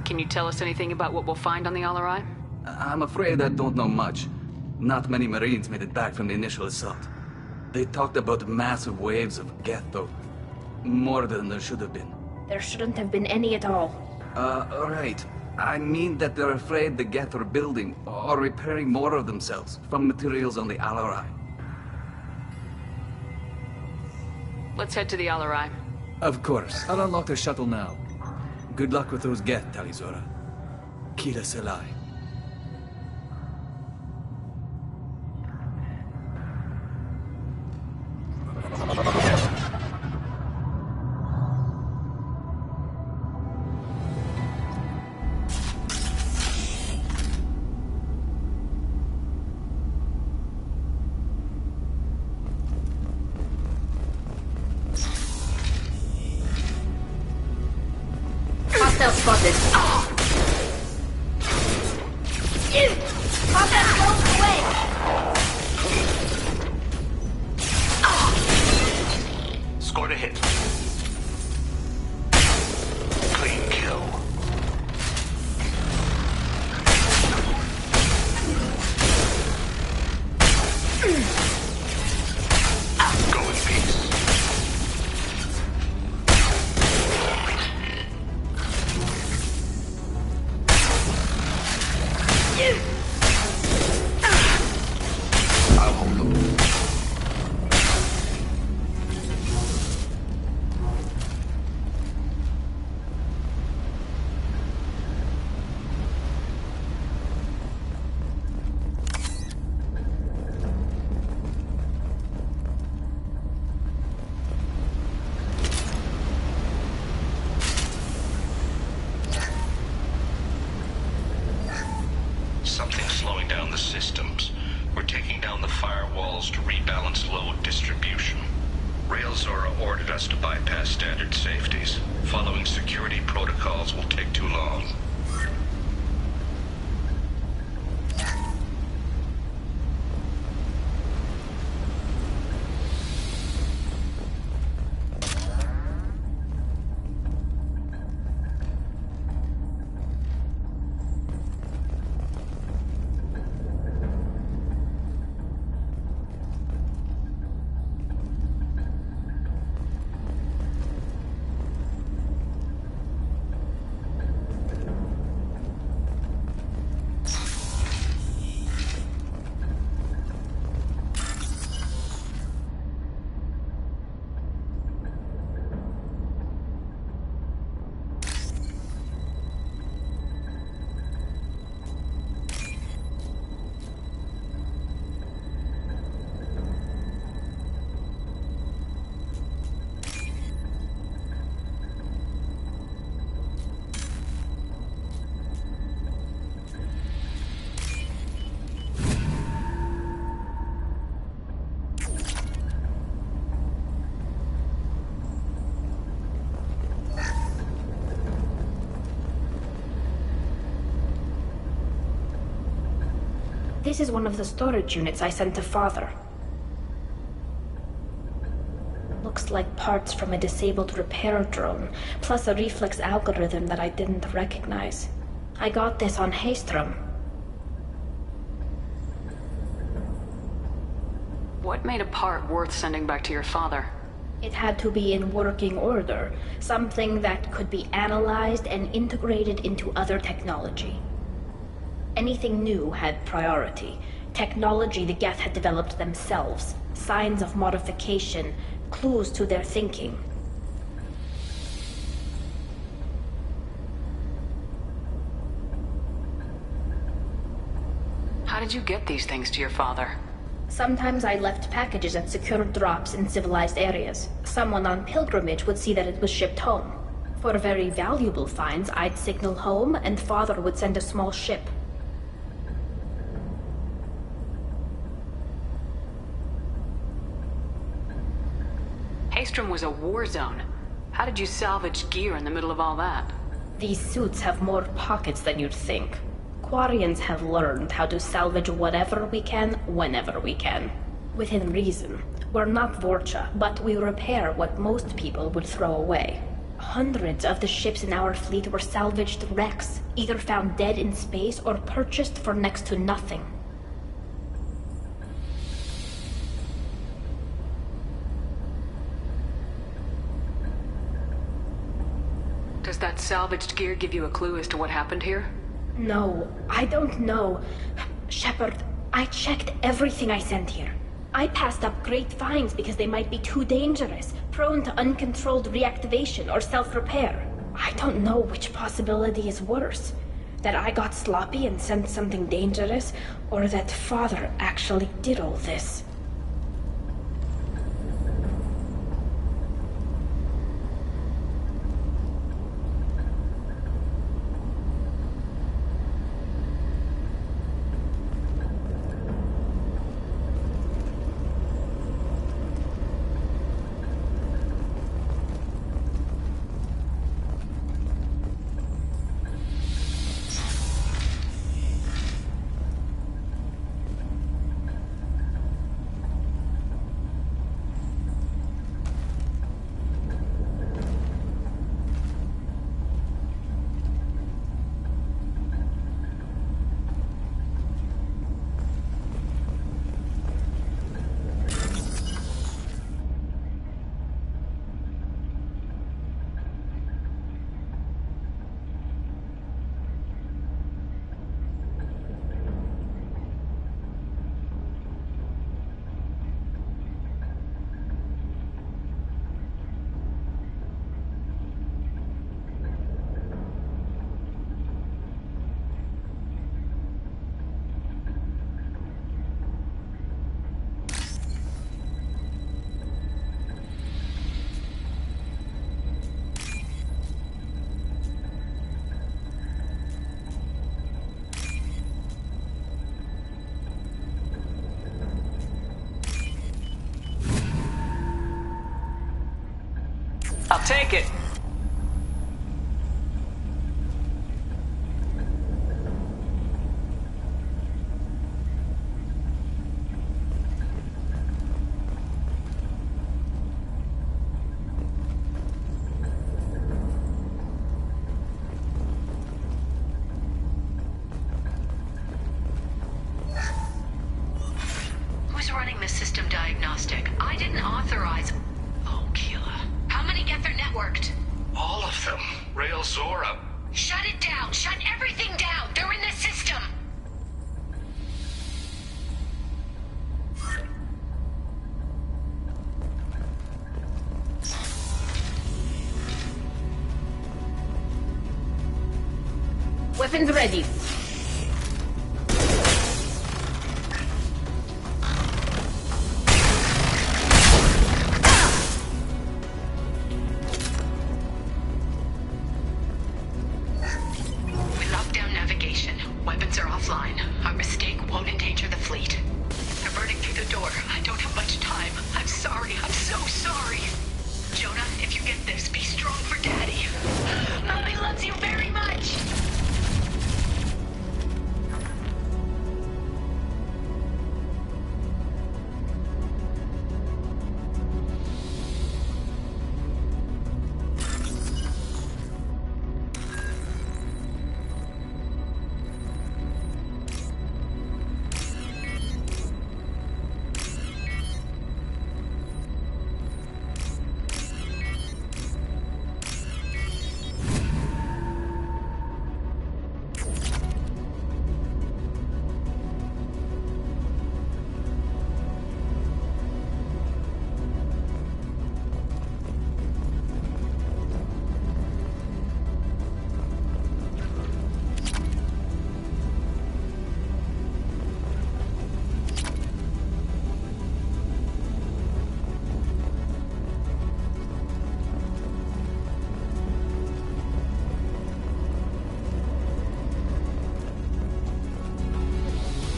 Can you tell us anything about what we'll find on the Alarai? I'm afraid I don't know much. Not many Marines made it back from the initial assault. They talked about massive waves of Geth, though. More than there should have been. There shouldn't have been any at all. Right. I mean that they're afraid the Geth are building or repairing more of themselves from materials on the Alarai. Let's head to the Alarai. Of course. I'll unlock the shuttle now. Good luck with those Geth, Talizora. Kila Selai. Hostile spotted. Hostile blown away. Scored a hit. Clean kill. Go in peace. I'll hold them. Something's slowing down the systems. We're taking down the firewalls to rebalance load distribution. Railzora ordered us to bypass standard safeties. Following security protocols will take too long. This is one of the storage units I sent to Father. Looks like parts from a disabled repair drone, plus a reflex algorithm that I didn't recognize. I got this on Haystrom. What made a part worth sending back to your father? It had to be in working order, something that could be analyzed and integrated into other technology. Anything new had priority. Technology the Geth had developed themselves, signs of modification, clues to their thinking. How did you get these things to your father? Sometimes I left packages at secure drops in civilized areas. Someone on pilgrimage would see that it was shipped home. For very valuable finds, I'd signal home, and Father would send a small ship. Haystrom was a war zone. How did you salvage gear in the middle of all that? These suits have more pockets than you'd think. Quarians have learned how to salvage whatever we can, whenever we can. Within reason. We're not Vorcha, but we repair what most people would throw away. Hundreds of the ships in our fleet were salvaged wrecks, either found dead in space or purchased for next to nothing. Does that salvaged gear give you a clue as to what happened here? No, I don't know. Shepard, I checked everything I sent here. I passed up great finds because they might be too dangerous, prone to uncontrolled reactivation or self-repair. I don't know which possibility is worse. That I got sloppy and sent something dangerous, or that Father actually did all this. I'll take it. Who's running the system diagnostic? I didn't authorize... Oh, Keela. How many get their networked? All of them. Rail Zora. Shut it down! Shut everything down! They're in the system! Weapons ready.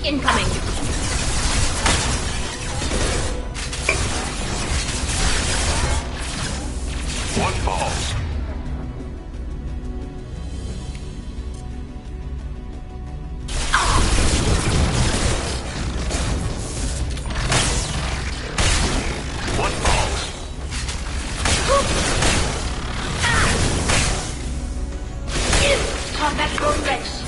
Incoming. What falls? What falls? Combat progress.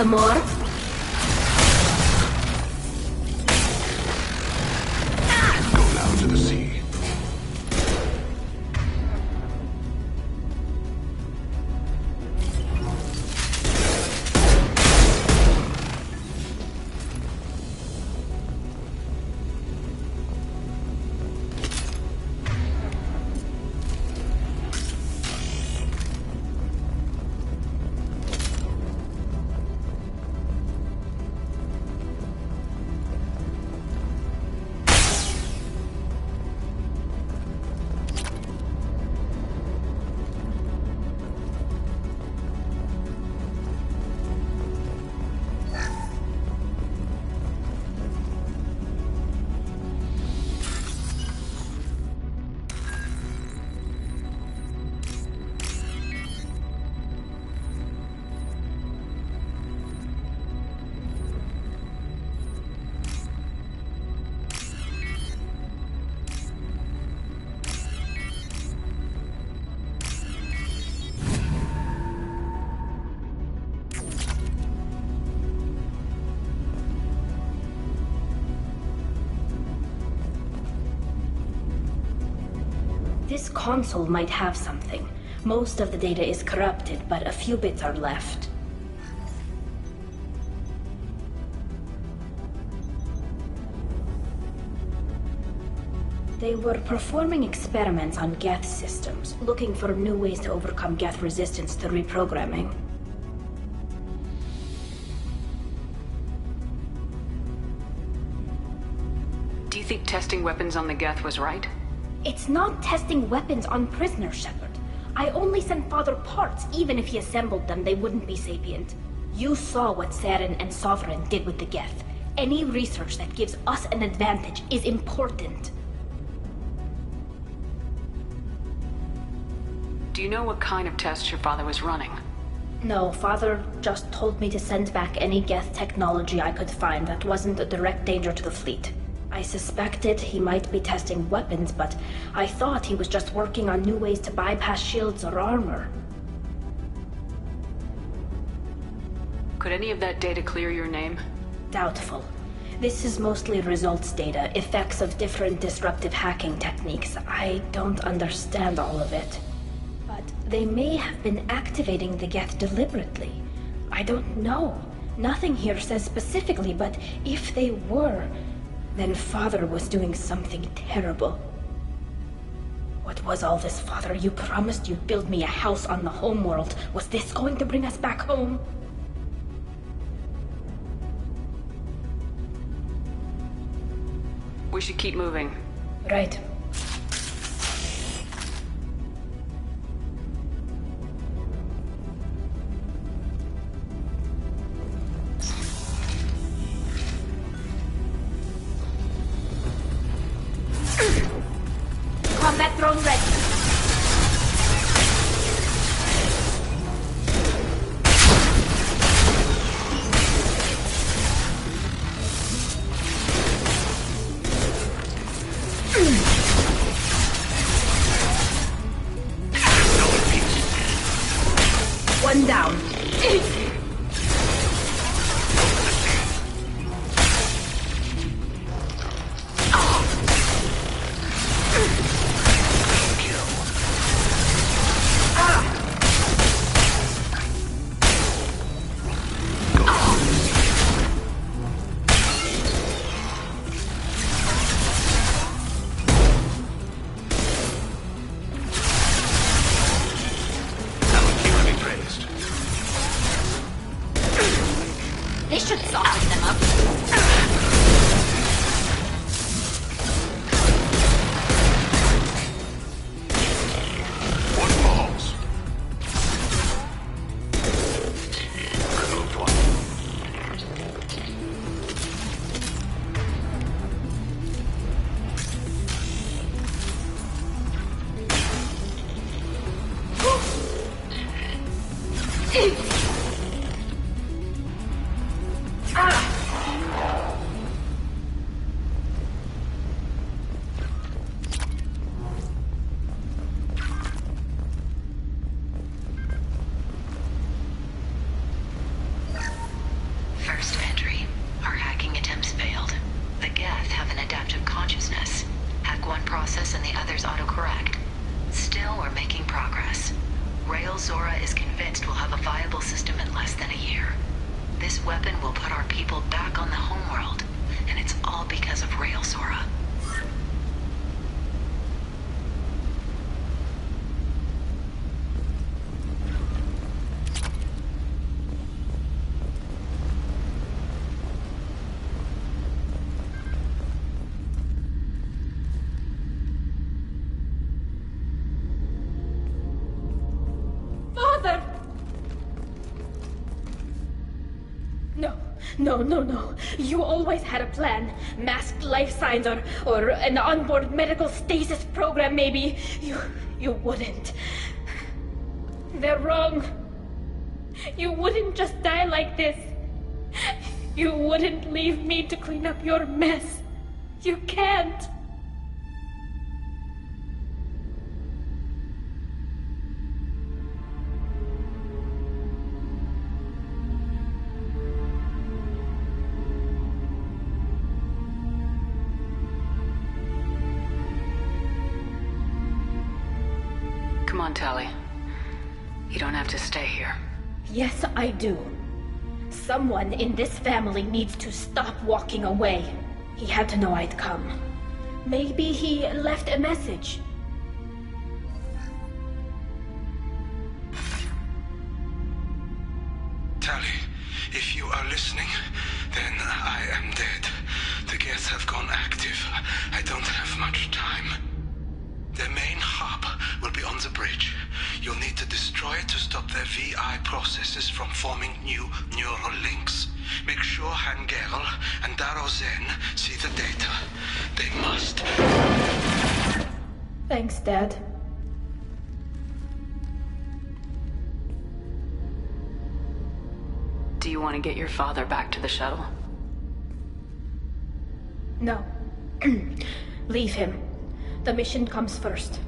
some more? Go down to the sea. This console might have something. Most of the data is corrupted, but a few bits are left. They were performing experiments on Geth systems, looking for new ways to overcome Geth resistance to reprogramming. Do you think testing weapons on the Geth was right? It's not testing weapons on prisoners, Shepard. I only sent Father parts. Even if he assembled them, they wouldn't be sapient. You saw what Saren and Sovereign did with the Geth. Any research that gives us an advantage is important. Do you know what kind of tests your father was running? No, Father just told me to send back any Geth technology I could find that wasn't a direct danger to the fleet. I suspected he might be testing weapons, but I thought he was just working on new ways to bypass shields or armor. Could any of that data clear your name? Doubtful. This is mostly results data, effects of different disruptive hacking techniques. I don't understand all of it. But they may have been activating the Geth deliberately. I don't know. Nothing here says specifically, but if they were, then Father was doing something terrible. What was all this, Father? You promised you'd build me a house on the homeworld. Was this going to bring us back home? We should keep moving. Right. Combat drone ready. One down. This should soften them up. What balls? process and the others autocorrect. Still, we're making progress. Rael Zora is convinced we'll have a viable system in less than a year. This weapon will put our people back on the homeworld, and it's all because of Rael Zora. No. You always had a plan. Masked life signs or an onboard medical stasis program, maybe. You wouldn't. They're wrong. You wouldn't just die like this. You wouldn't leave me to clean up your mess. You can't. Come on, Tali. You don't have to stay here. Yes, I do. Someone in this family needs to stop walking away. He had to know I'd come. Maybe he left a message. Tali, if you are listening, then I am dead. The Geth have gone active. I don't have much time. Their main hub will be on the bridge. You'll need to destroy it to stop their VI processes from forming new neural links. Make sure Hangerl and Darozen see the data. They must. Thanks, Dad. Do you want to get your father back to the shuttle? No. Leave him. The mission comes first.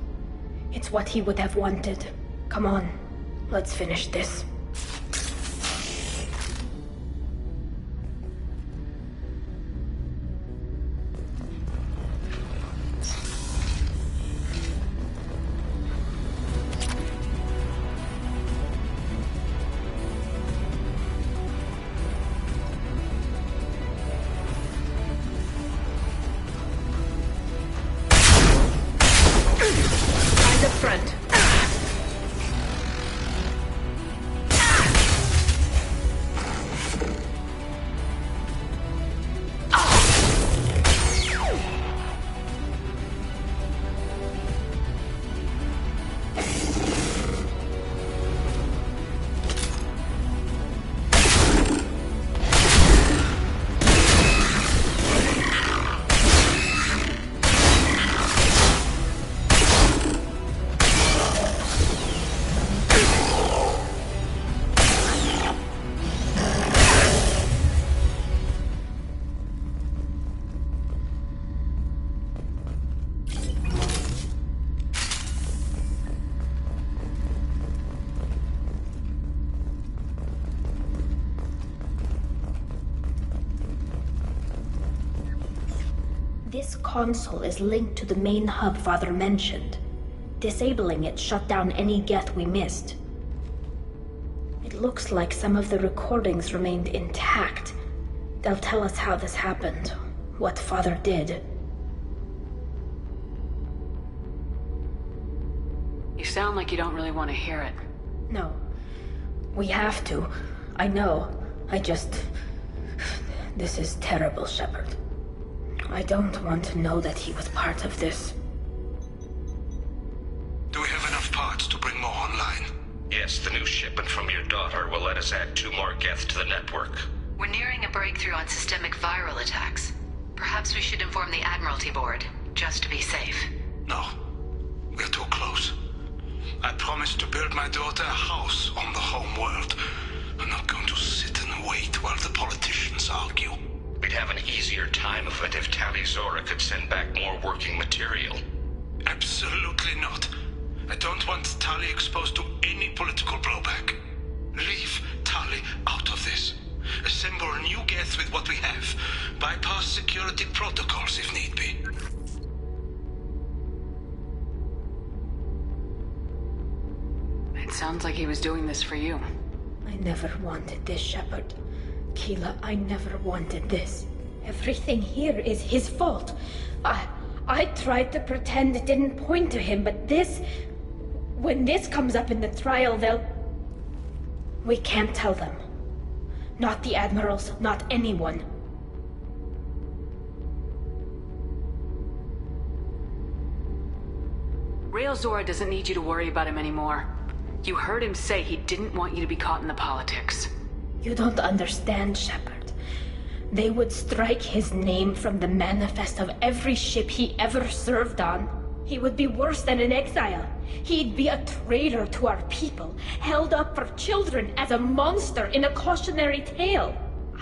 It's what he would have wanted. Come on, let's finish this. This console is linked to the main hub Father mentioned. Disabling it shut down any Geth we missed. It looks like some of the recordings remained intact. They'll tell us how this happened, what Father did. You sound like you don't really want to hear it. No. We have to. I know. This is terrible, Shepard. I don't want to know that he was part of this. Do we have enough parts to bring more online? Yes, the new shipment from your daughter will let us add 2 more Geth to the network. We're nearing a breakthrough on systemic viral attacks. Perhaps we should inform the Admiralty Board, just to be safe. No. We're too close. I promised to build my daughter a house on the home world. I'm not going to sit and wait while the politicians argue. We'd have an easier time of it if Tali Zora could send back more working material. Absolutely not. I don't want Tali exposed to any political blowback. Leave Tali out of this. Assemble new Geth with what we have. Bypass security protocols if need be. Sounds like he was doing this for you. I never wanted this, Shepard. Keela, I never wanted this. Everything here is his fault. I tried to pretend it didn't point to him, but this... When this comes up in the trial, they'll... We can't tell them. Not the admirals, not anyone. Rael Zora doesn't need you to worry about him anymore. You heard him say he didn't want you to be caught in the politics. You don't understand, Shepard. They would strike his name from the manifest of every ship he ever served on. He would be worse than an exile. He'd be a traitor to our people, held up for children as a monster in a cautionary tale.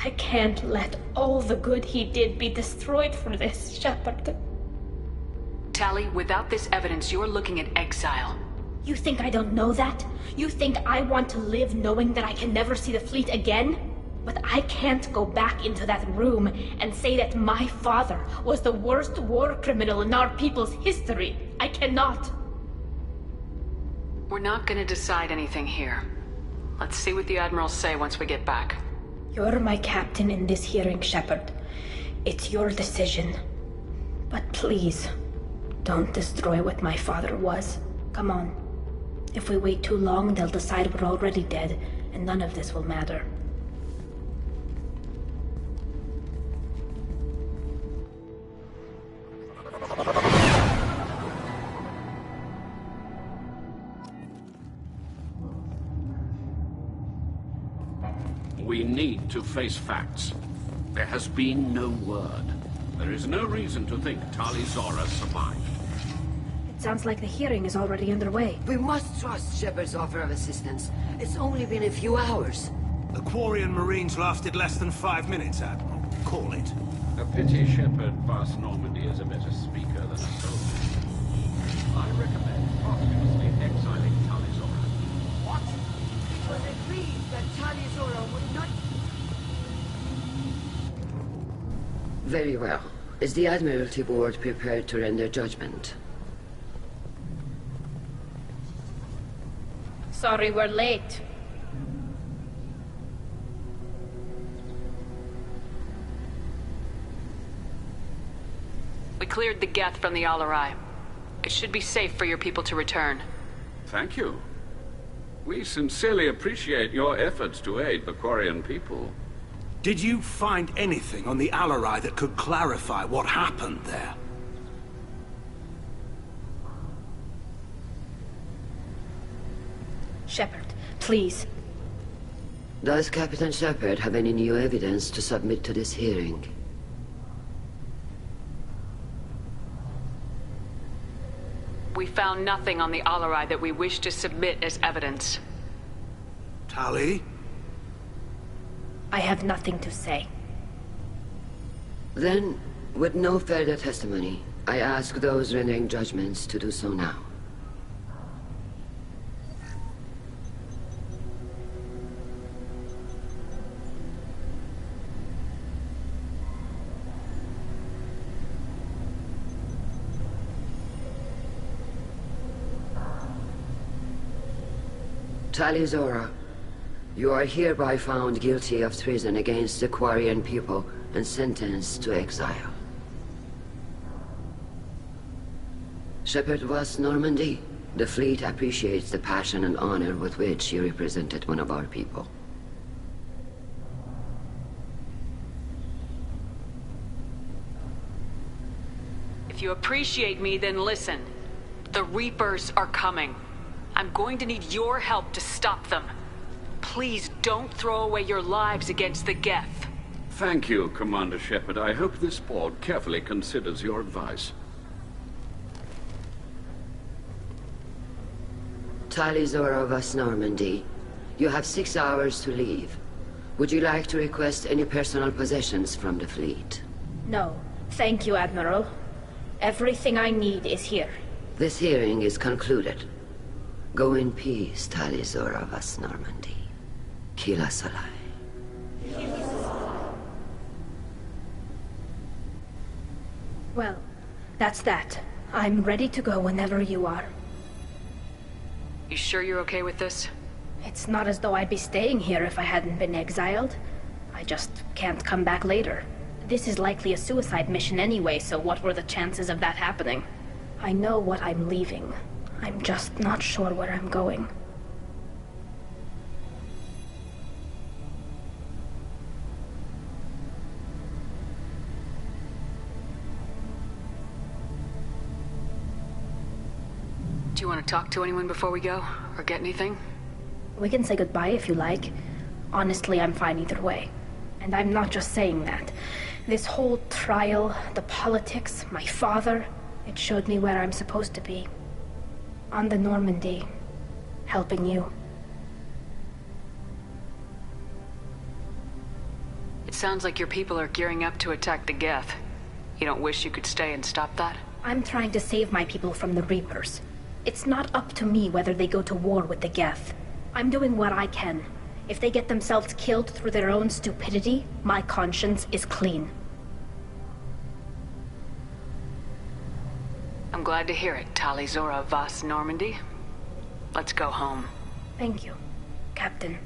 I can't let all the good he did be destroyed for this, Shepard. Tali, without this evidence, you're looking at exile. You think I don't know that? You think I want to live knowing that I can never see the fleet again? But I can't go back into that room and say that my father was the worst war criminal in our people's history. I cannot. We're not gonna decide anything here. Let's see what the admirals say once we get back. You're my captain in this hearing, Shepard. It's your decision. But please, don't destroy what my father was. Come on. If we wait too long, they'll decide we're already dead, and none of this will matter. We need to face facts. There has been no word. There is no reason to think Tali Zora survived. It sounds like the hearing is already underway. We must trust Shepard's offer of assistance. It's only been a few hours. The Quarian Marines lasted less than 5 minutes, Admiral. Call it. A pity Shepard Vast Normandy is a better speaker than a soldier. I recommend posthumously exiling Tali Zora. What? It was agreed that Tali Zora would not... Very well. Is the Admiralty Board prepared to render judgment? Sorry we're late. We cleared the Geth from the Alarai. It should be safe for your people to return. Thank you. We sincerely appreciate your efforts to aid the Quarian people. Did you find anything on the Alarai that could clarify what happened there? Shepard, please. Does Captain Shepard have any new evidence to submit to this hearing? We found nothing on the Alarai that we wish to submit as evidence. Tali? I have nothing to say. Then, with no further testimony, I ask those rendering judgments to do so now. Tali Zora, you are hereby found guilty of treason against the Quarian people and sentenced to exile. Shepard Vast Normandy, the fleet appreciates the passion and honor with which you represented one of our people. If you appreciate me, then listen. The Reapers are coming. I'm going to need your help to stop them. Please don't throw away your lives against the Geth. Thank you, Commander Shepard. I hope this board carefully considers your advice. Tali Zora Vast Normandy, you have 6 hours to leave. Would you like to request any personal possessions from the fleet? No, thank you, Admiral. Everything I need is here. This hearing is concluded. Go in peace, Tali Zora Vast Normandy. Kila Salai. Well, that's that. I'm ready to go whenever you are. You sure you're okay with this? It's not as though I'd be staying here if I hadn't been exiled. I just can't come back later. This is likely a suicide mission anyway, so what were the chances of that happening? I know what I'm leaving. I'm just not sure where I'm going. Do you want to talk to anyone before we go? Or get anything? We can say goodbye if you like. Honestly, I'm fine either way. And I'm not just saying that. This whole trial, the politics, my father, it showed me where I'm supposed to be. On the Normandy, helping you. It sounds like your people are gearing up to attack the Geth. You don't wish you could stay and stop that? I'm trying to save my people from the Reapers. It's not up to me whether they go to war with the Geth. I'm doing what I can. If they get themselves killed through their own stupidity, my conscience is clean. I'm glad to hear it, Talizora Vas Normandy. Let's go home. Thank you, Captain.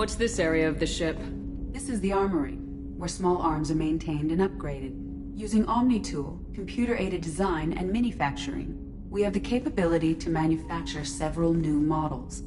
What's this area of the ship? This is the armory, where small arms are maintained and upgraded. Using Omni-Tool, computer-aided design, and manufacturing, we have the capability to manufacture several new models.